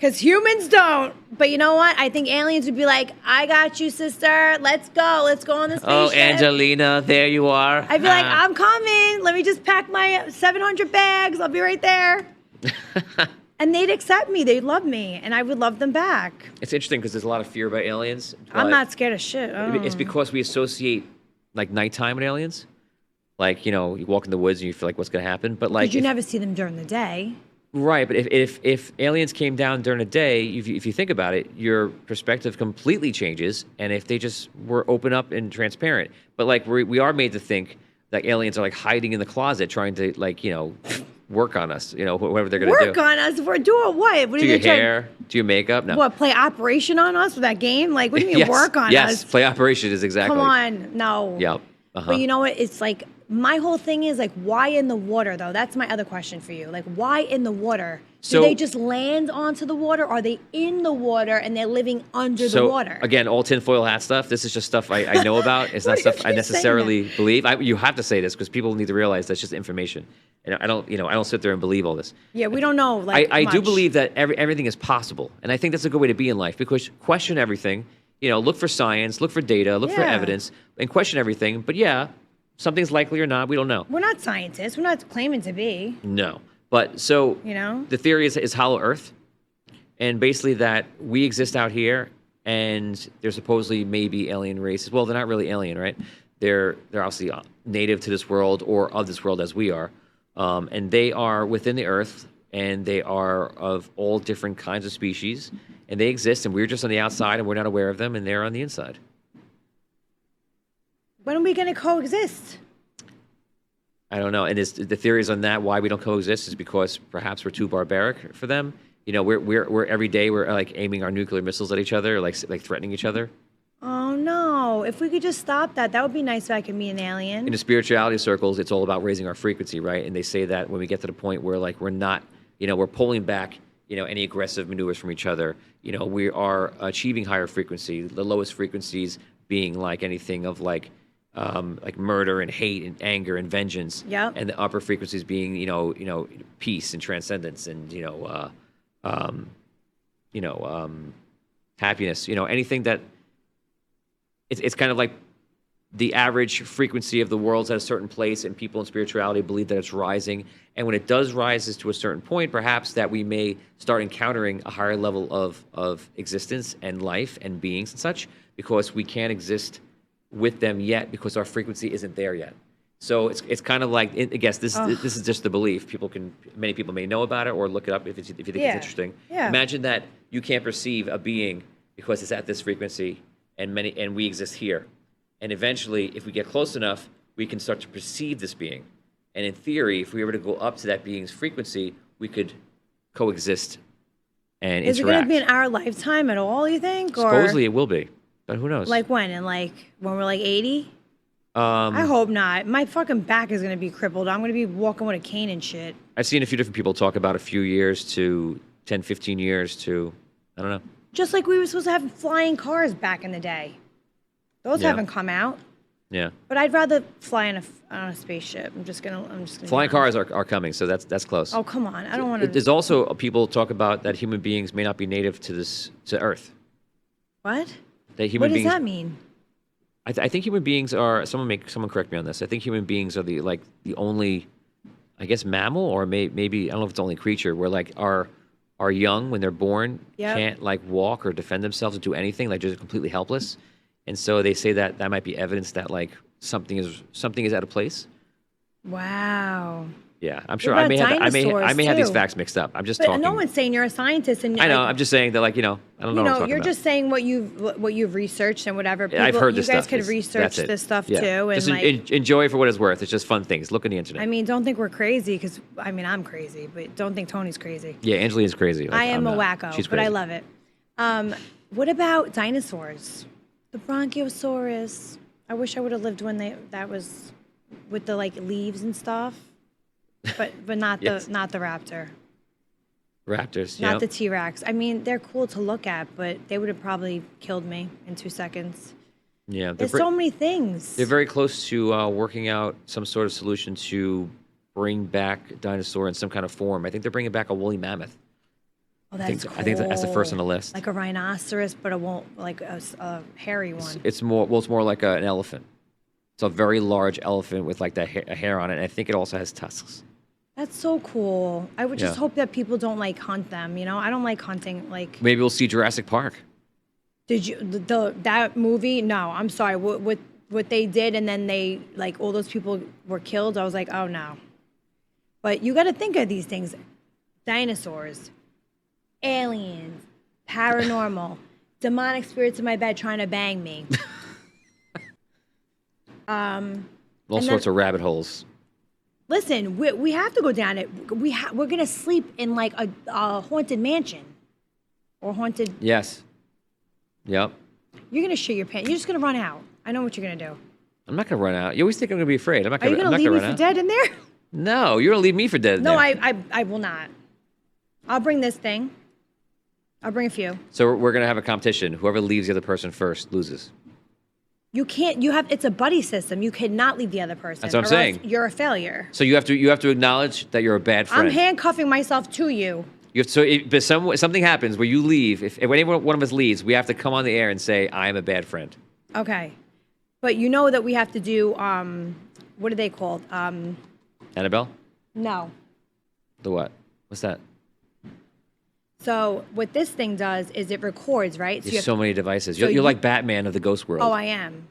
Because humans don't. But you know what? I think aliens would be like, I got you, sister. Let's go. Let's go on the spaceship. Oh, Angelina, there you are. I'd be like, I'm coming. Let me just pack my 700 bags. I'll be right there. And they'd accept me. They'd love me. And I would love them back. It's interesting because there's a lot of fear about aliens. I'm not scared of shit. It's because we associate like nighttime with aliens. Like, you know, you walk in the woods and you feel like what's going to happen. But like, you never see them during the day. Right, but if aliens came down during the day, if you think about it, your perspective completely changes. And if they just were open up and transparent, but like we are made to think that aliens are like hiding in the closet, trying to like, you know, work on us, you know, whatever they're going to do. Work on us? We're doing what? What do your hair? Do your makeup? No. What, play Operation on us with that game? Like, what do you mean work on us? Yes, play Operation is exactly. Come on, no. Yep. But you know what? It's like, my whole thing is like, why in the water though? That's my other question for you. Like, why in the water? Do they just land onto the water? Or are they in the water and they're living under the water? Again, all tinfoil hat stuff. This is just stuff I know about. It's not stuff I necessarily believe. You have to say this because people need to realize that's just information. And I don't sit there and believe all this. Yeah, we don't know. Like, I do believe that everything is possible, and I think that's a good way to be in life because question everything. You know, look for science, look for data, look for evidence, and question everything. But yeah, something's likely or not, we don't know. We're not scientists. We're not claiming to be. No. But so the theory is hollow earth. And basically that we exist out here and they're supposedly maybe alien races. Well, they're not really alien, right? They're obviously native to this world or of this world as we are. And they are within the earth and they are of all different kinds of species. And they exist and we're just on the outside and we're not aware of them and they're on the inside. When are we going to coexist? I don't know. And the theories on that, why we don't coexist, is because perhaps we're too barbaric for them. You know, we're every day we're like aiming our nuclear missiles at each other, like threatening each other. Oh no! If we could just stop that, that would be nice if I could meet an alien. In the spirituality circles, it's all about raising our frequency, right? And they say that when we get to the point where like we're not, you know, we're pulling back, you know, any aggressive maneuvers from each other. You know, we are achieving higher frequency. The lowest frequencies being like anything of like murder and hate and anger and vengeance. Yep. And the upper frequencies being, you know, peace and transcendence and, happiness, you know, anything that it's kind of like the average frequency of the world's at a certain place and people in spirituality believe that it's rising. And when it does rises to a certain point, perhaps that we may start encountering a higher level of existence and life and beings and such because we can't exist with them yet because our frequency isn't there yet. So it's kind of like, I guess this is just the belief. Many people may know about it or look it up if you think it's interesting. Yeah. Imagine that you can't perceive a being because it's at this frequency and we exist here. And eventually, if we get close enough, we can start to perceive this being. And in theory, if we were to go up to that being's frequency, we could coexist and interact. Is it going to be in our lifetime at all, you think? Or Supposedly it will be, but who knows? Like when? When we're like 80? I hope not. My fucking back is going to be crippled. I'm going to be walking with a cane and shit. I've seen a few different people talk about a few years to 10, 15 years to, I don't know. Just like we were supposed to have flying cars back in the day. Those haven't come out. Yeah. But I'd rather fly on a spaceship. I'm just gonna. Flying cars are coming, so that's close. Oh come on! I don't want to. There's also people talk about that human beings may not be native to Earth. What? What does that mean? I think human beings are. Someone correct me on this. I think human beings are the only, I guess, mammal or maybe I don't know if it's the only creature where like our young when they're born can't like walk or defend themselves or do anything, like just completely helpless. And so they say that might be evidence that like something is out of place. Wow. Yeah, I'm sure I may have these facts mixed up. I'm just talking. No one's saying you're a scientist, and I know. I'm just saying that, like, I don't know. What I'm you're about. Just saying what you've researched and whatever. People, I've heard this stuff. You guys could research this stuff too, and just enjoy it for what it's worth. It's just fun things. Look on the internet. I mean, don't think we're crazy because I'm crazy, but don't think Tony's crazy. Yeah, Angelina's crazy. I am a wacko, She's crazy. but I love it. What about dinosaurs? The Bronchiosaurus. I wish I would have lived when that was with the like leaves and stuff. But not Yes. the raptor. Raptors, Not the T-Rex. I mean, they're cool to look at, but they would have probably killed me in 2 seconds. Yeah, there's so many things. They're very close to working out some sort of solution to bring back dinosaur in some kind of form. I think they're bringing back a woolly mammoth. Oh, that's cool. I think that's the first on the list. Like a rhinoceros, but it won't like a hairy one. It's more like an elephant. It's a very large elephant with like that hair on it. And I think it also has tusks. That's so cool. I would just Yeah. hope that people don't like hunt them. You know, I don't like hunting. Like, Maybe we'll see Jurassic Park. did you that movie? No, I'm sorry. What they did, and then they like all those people were killed. I was like, oh no. But you got to think of these things: dinosaurs, aliens, paranormal, demonic spirits in my bed trying to bang me. All sorts of rabbit holes. Listen, we have to go down it. We're gonna sleep in like a haunted mansion or haunted. Yes. Yep. You're gonna shit your pants. You're just gonna run out. I know what you're gonna do. I'm not gonna run out. You always think I'm gonna be afraid. I'm not Are you gonna. gonna I'm leave not me gonna for run out. dead in there? No, you're gonna leave me for dead. in No, there. I will not. I'll bring this thing. I'll bring a few. So we're gonna have a competition. Whoever leaves the other person first loses. You can't. It's a buddy system. You cannot leave the other person. That's what I'm or else saying. You're a failure. So you have to acknowledge that you're a bad friend. I'm handcuffing myself to you. But something happens where you leave. If any one of us leaves, we have to come on the air and say, "I am a bad friend." Okay, but you know that we have to do. What are they called? Annabelle? No. The what? What's that? So what this thing does is it records, right? There's so many devices. so You're like Batman of the ghost world. Oh, I am.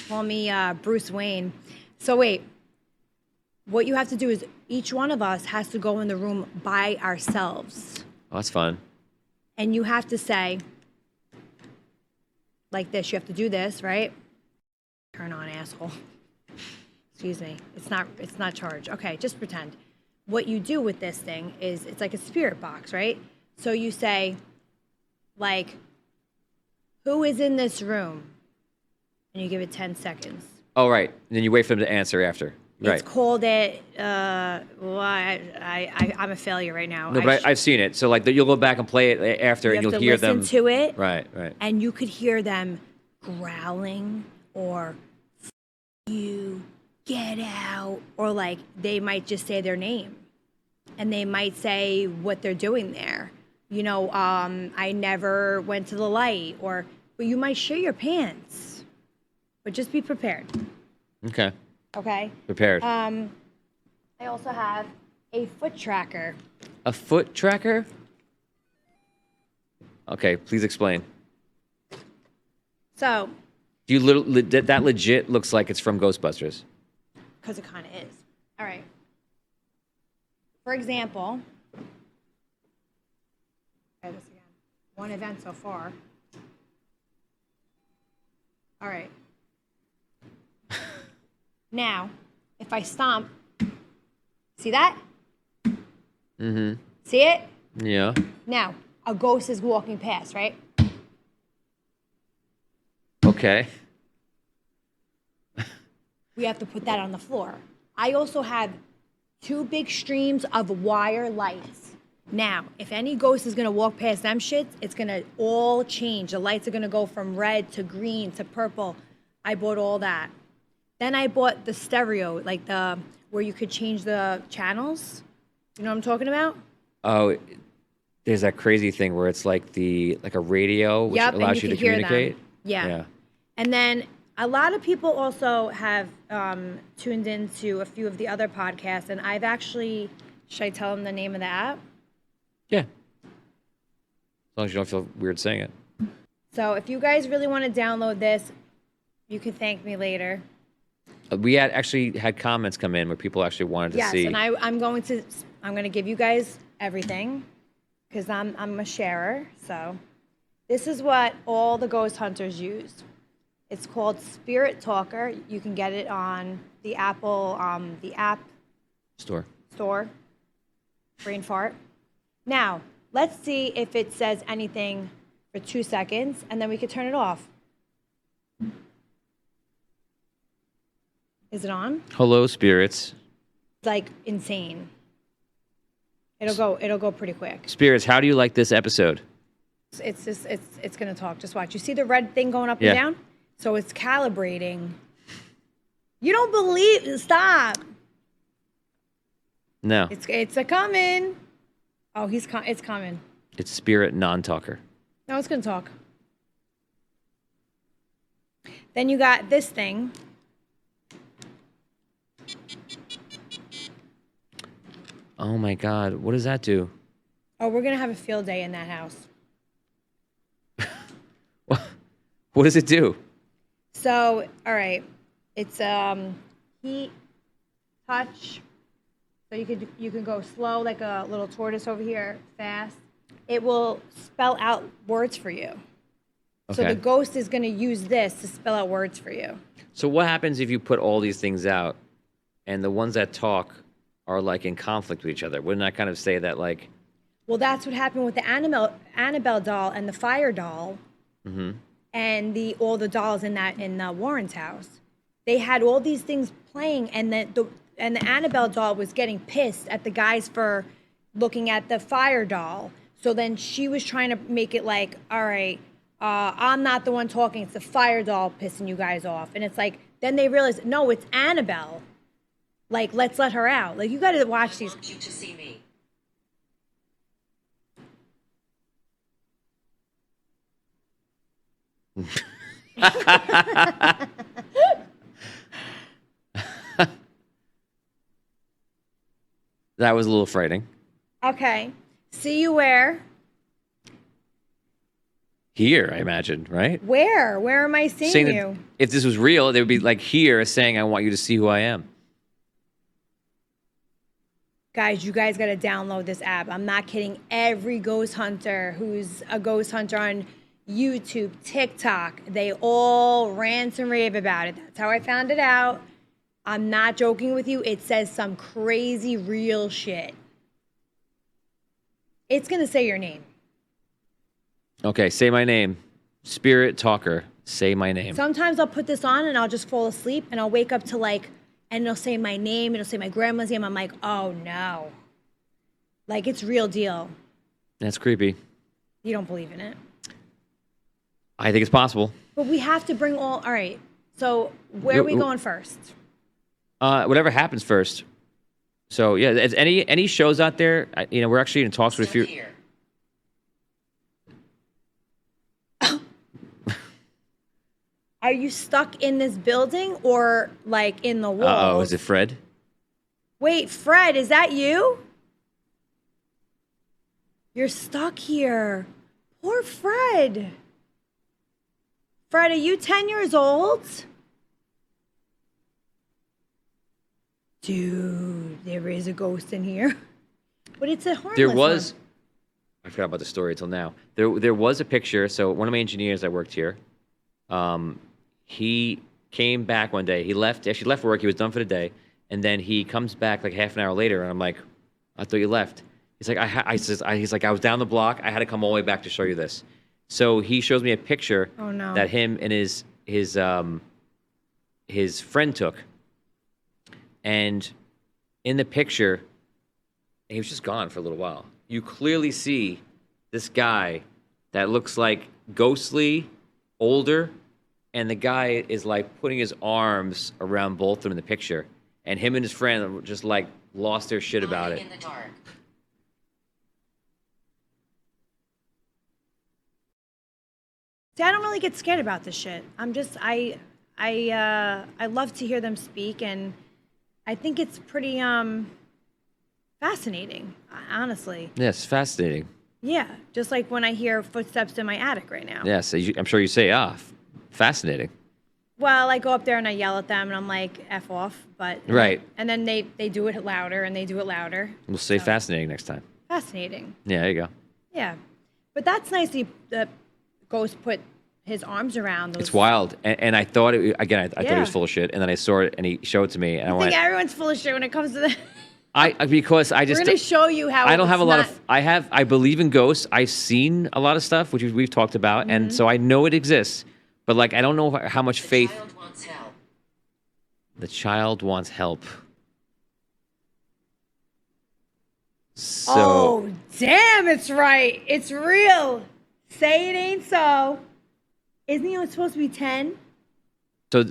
Call me Bruce Wayne. So wait, what you have to do is each one of us has to go in the room by ourselves. Oh, that's fun. And you have to say, like this, you have to do this, right? Turn on, asshole. Excuse me. It's not charged. Okay, just pretend. What you do with this thing is it's like a spirit box, right? So you say, like, who is in this room? And you give it 10 seconds. Oh, right. And then you wait for them to answer after. Right. It's called it, well, I'm a failure right now. No, but I've seen it. So like you'll go back and play it after, and you you'll have to hear listen them. to it. Right. And you could hear them growling or you get out, or like they might just say their name and they might say what they're doing there. You know, I never went to the light, but you might shit your pants. But just be prepared. Okay. Okay? Prepared. I also have a foot tracker. A foot tracker? Okay, please explain. So, That legit looks like it's from Ghostbusters. because it kind of is. All right. For example, try this again. One event so far. All right. Now, if I stomp, see that? Mm-hmm. See it? Yeah. Now, a ghost is walking past, right? Okay. We have to put that on the floor. I also have 2 big streams of wire lights. Now, if any ghost is gonna walk past them shits, it's gonna all change. The lights are gonna go from red to green to purple. I bought all that. Then I bought the stereo, like where you could change the channels. You know what I'm talking about? Oh, there's that crazy thing where it's like a radio, which Yep, and allows you you to can hear them. communicate. Yeah. And then a lot of people also have tuned into a few of the other podcasts, and I've actually, should I tell them the name of the app? Yeah. As long as you don't feel weird saying it. So if you guys really want to download this, you can thank me later. We had comments come in where people actually wanted to see. Yes, and I'm going to give you guys everything because I'm a sharer. So this is what all the ghost hunters use. It's called Spirit Talker. You can get it on the Apple, the app Store. Brain fart. Now, let's see if it says anything for 2 seconds, and then we can turn it off. Is it on? Hello, spirits. It's like insane. It'll go pretty quick. Spirits, how do you like this episode? It's gonna talk. Just watch. You see the red thing going up Yeah. and down? So it's calibrating. You don't believe? Stop. No. It's a coming. Oh, it's coming. It's spirit non-talker. No, it's gonna talk. Then you got this thing. Oh my God, what does that do? Oh, we're gonna have a field day in that house. What does it do? So, all right, it's heat, touch. So you can go slow like a little tortoise over here, fast. It will spell out words for you. So Okay. the ghost is gonna use this to spell out words for you. So what happens if you put all these things out, and the ones that talk are like in conflict with each other? Wouldn't I kind of say that like? Well, that's what happened with the Annabelle doll and the fire doll, and all the dolls in the Warren's house. They had all these things playing, and the Annabelle doll was getting pissed at the guys for looking at the fire doll. So then she was trying to make it like, all right, I'm not the one talking. It's the fire doll pissing you guys off. And it's like, then they realized, no, it's Annabelle. Like, let's let her out. Like, you got to watch these. I want you to see me. That was a little frightening. Okay. See you where? Here, I imagine, right? Where? Where am I seeing Saying you? that if this was real, they would be like here saying, I want you to see who I am. Guys, you guys got to download this app. I'm not kidding. Every ghost hunter who's a ghost hunter on YouTube, TikTok, they all rant and rave about it. That's how I found it out. I'm not joking with you. It says some crazy real shit. It's going to say your name. Okay, say my name. Spirit talker, say my name. Sometimes I'll put this on and I'll just fall asleep and I'll wake up to like, and it'll say my name, it'll say my grandma's name. I'm like, oh no. Like, it's real deal. That's creepy. You don't believe in it. I think it's possible. But we have to bring all right. So where are we going first? Whatever happens first. So yeah, is any shows out there? We're actually in talks with a Still few. here. Are you stuck in this building or like in the wall? Oh, is it Fred? Wait, Fred, is that you? You're stuck here. Poor Fred. Fred, are you 10 years old? Dude, there is a ghost in here. But it's a harmless There was. one. I forgot about the story until now. There was a picture. So one of my engineers that worked here, he came back one day. He actually left work. He was done for the day, and then he comes back like half an hour later, and I'm like, I thought you left. He's like, he's like, I was down the block. I had to come all the way back to show you this. So he shows me a picture Oh, no. that him and his friend took, and in the picture, he was just gone for a little while. You clearly see this guy that looks like ghostly, older, and the guy is like putting his arms around both of them in the picture, and him and his friend just like lost their shit about it. In the dark. See, I don't really get scared about this shit. I love to hear them speak, and I think it's pretty fascinating, honestly. Yes, fascinating. Yeah, just like when I hear footsteps in my attic right now. Yes, I'm sure you say, fascinating. Well, I go up there and I yell at them, and I'm like, F off, but... Right. And then they do it louder, and they do it louder. We'll say fascinating next time. Fascinating. Yeah, there you go. Yeah. But that's nice that Ghost put his arms around those... It's wild, and I thought I thought he Yeah. was full of shit, and then I saw it, and he showed it to me, and I I went, think everyone's full of shit when it comes to that. because I We're just going to show you how I don't have a it's lot not- of I believe in ghosts. I've seen a lot of stuff which we've talked about, Mm-hmm. and so I know it exists, but like I don't know how much The faith. child wants help. The child wants help. So Oh, damn, it's right. It's real. Say it ain't so. Isn't he supposed to be 10?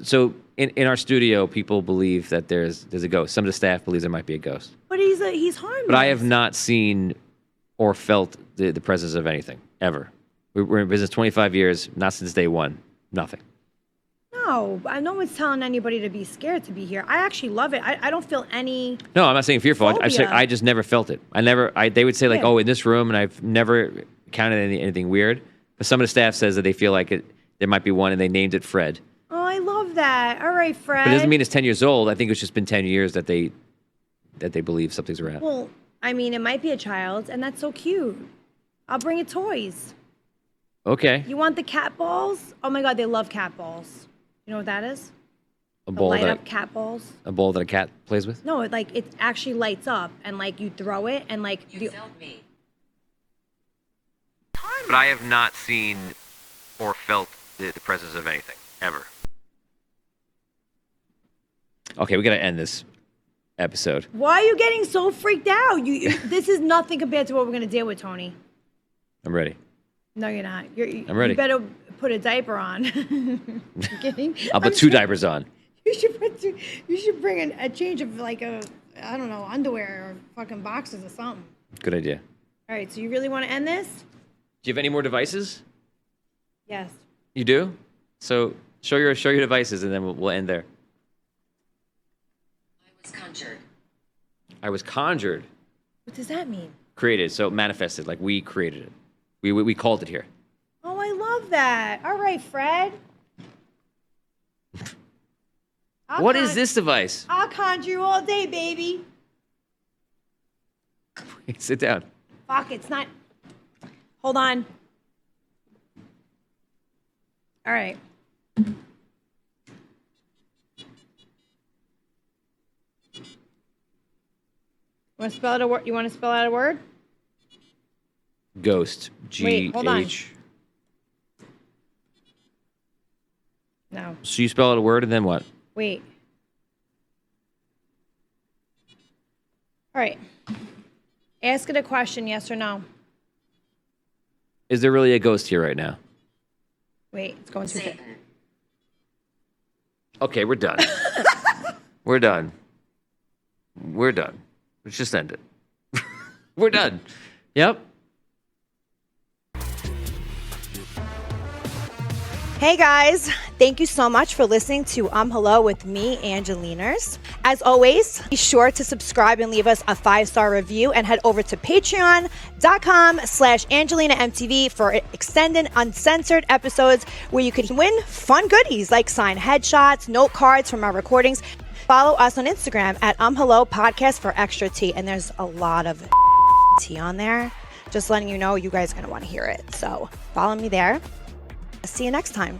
so in our studio, people believe that there's a ghost. Some of the staff believes there might be a ghost, But he's harmless. but I have not seen or felt the presence of anything, ever? We're in business 25 years, not since day one. Nothing. No, no one's telling anybody to be scared to be here. I actually love it. I don't feel any. No, I'm not saying fearful. I say Phobia. I just never felt it. They would say like, Yeah. oh, in this room, and I've never encountered anything weird. But some of the staff says that they feel like there might be one, and they named it Fred. Oh, I love that. All right, Fred. But it doesn't mean it's 10 years old. I think it's just been 10 years that they believe something's around. Well, I mean, it might be a child, and that's so cute. I'll bring it toys. Okay. You want the cat balls? Oh my God, they love cat balls. You know what that is? A The ball light that up cat balls. a ball that a cat plays with. No, it actually lights up, and like you throw it, and like You felt me. But I have not seen or felt the presence of anything ever. Okay, we gotta end this episode. Why are you getting so freaked out? This is nothing compared to what we're gonna deal with, Tony. I'm ready. No, you're not. I'm ready. You better put a diaper on. I'm kidding. I'll put two diapers on. You should bring a change of like I don't know, underwear or fucking boxes or something. Good idea. All right, so you really want to end this? Do you have any more devices? Yes. You do? So show your devices, and then we'll end there. I was conjured. I was conjured, What does that mean? created, so manifested, like we created it. We called it here. Oh, I love that. All right, Fred. What is this device? I'll conjure you all day, baby. Sit down. Fuck, it's not. Hold on. All right. Want to spell out a word? You want to spell out a word? Ghost. Wait, hold on. GH. No. So you spell out a word, and then what? Wait. All right. Ask it a question, yes or no. Is there really a ghost here right now? Wait, it's going too fast. Satan. Okay, we're done. We're done. We're done. Let's just end it. We're done. Yep. Hey guys, thank you so much for listening to Hello with me, Angelinas. As always, be sure to subscribe and leave us a 5-star review and head over to patreon.com/AngelinaMTV for extended uncensored episodes where you can win fun goodies like signed headshots, note cards from our recordings. Follow us on Instagram at Hello Podcast for extra tea, and there's a lot of tea on there. Just letting you know, you guys are going to want to hear it. So follow me there. See you next time.